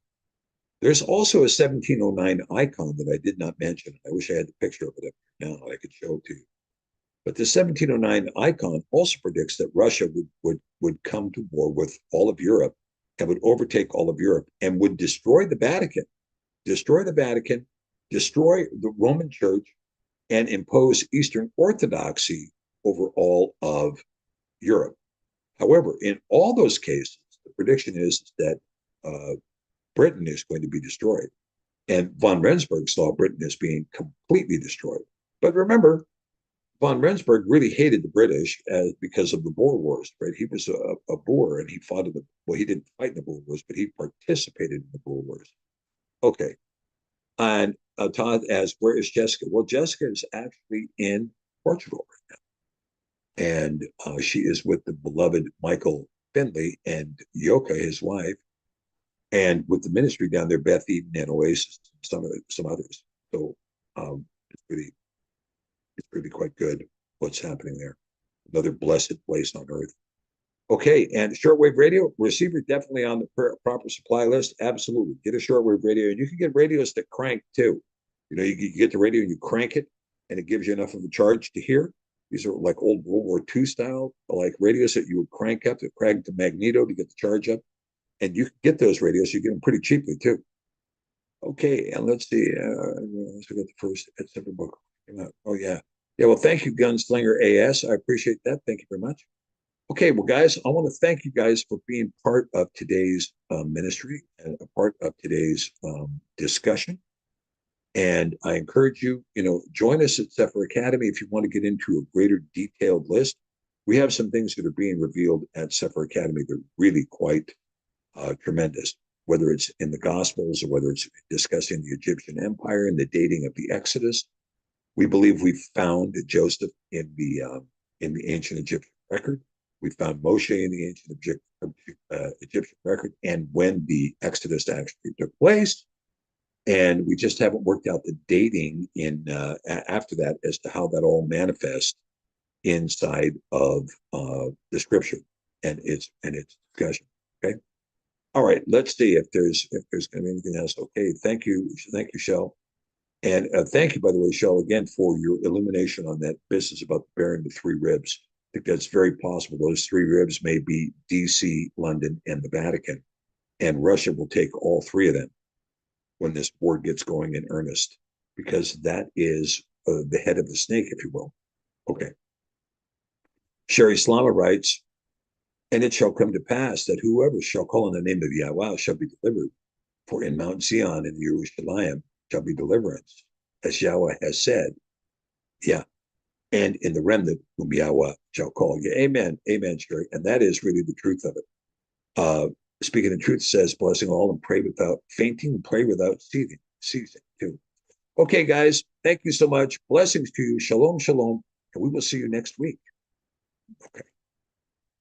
[SPEAKER 1] There's also a 1709 icon that I did not mention. I wish I had the picture of it up now. I could show it to you. But the 1709 icon also predicts that Russia would come to war with all of Europe and would overtake all of Europe and would destroy the Vatican, destroy the Roman Church, and impose Eastern Orthodoxy over all of Europe. However, in all those cases, the prediction is that Britain is going to be destroyed. And von Rensburg saw Britain as being completely destroyed. But remember, von Rensburg really hated the British because of the Boer Wars, right? He was a Boer and he fought in he didn't fight in the Boer Wars, but he participated in the Boer Wars. Okay. And Todd asks, where is Jessica? Well, Jessica is actually in Portugal right now. And she is with the beloved Michael Finley and Yoka, his wife, and with the ministry down there, Beth Eden and Oasis, some others. So it's really quite good what's happening there. Another blessed place on earth. Okay, and shortwave radio receiver definitely on the proper supply list. Absolutely, get a shortwave radio, and you can get radios that crank too. You get the radio and you crank it, and it gives you enough of a charge to hear. These are like old World War II style, like radios that you would crank up, that crank the magneto to get the charge up, and you can get those radios. You get them pretty cheaply too. Okay, and let's see. Let's look at the first September book. Oh yeah. Yeah, well, thank you, Gunslinger AS. I appreciate that. Thank you very much. Okay, well, guys, I want to thank you guys for being part of today's ministry and a part of today's discussion. And I encourage you, join us at Zephyr Academy if you want to get into a greater detailed list. We have some things that are being revealed at Zephyr Academy that are really quite tremendous, whether it's in the Gospels or whether it's discussing the Egyptian Empire and the dating of the Exodus. We believe we found Joseph in the ancient Egyptian record. We found Moshe in the ancient Egyptian record, and when the Exodus actually took place. And we just haven't worked out the dating after that as to how that all manifests inside of the scripture and its discussion. Okay. All right. Let's see if there's going to be anything else. Okay. Thank you, Shell. And thank you, by the way, Shell, again, for your illumination on that business about bearing the 3 ribs. I think that's very possible. Those 3 ribs may be DC, London, and the Vatican. And Russia will take all 3 of them when this war gets going in earnest, because that is the head of the snake, if you will. Okay. Sherry Slama writes, and it shall come to pass that whoever shall call on the name of Yahweh shall be delivered. For in Mount Zion and Jerusalem shall be deliverance, as Yahweh has said. Yeah. And in the remnant whom Yahweh shall call you. Amen. Amen, Sherry. And that is really the truth of it. Speaking the truth says, blessing all and pray without fainting, and pray without ceasing too. Okay, guys, thank you so much. Blessings to you. Shalom, shalom. And we will see you next week. Okay.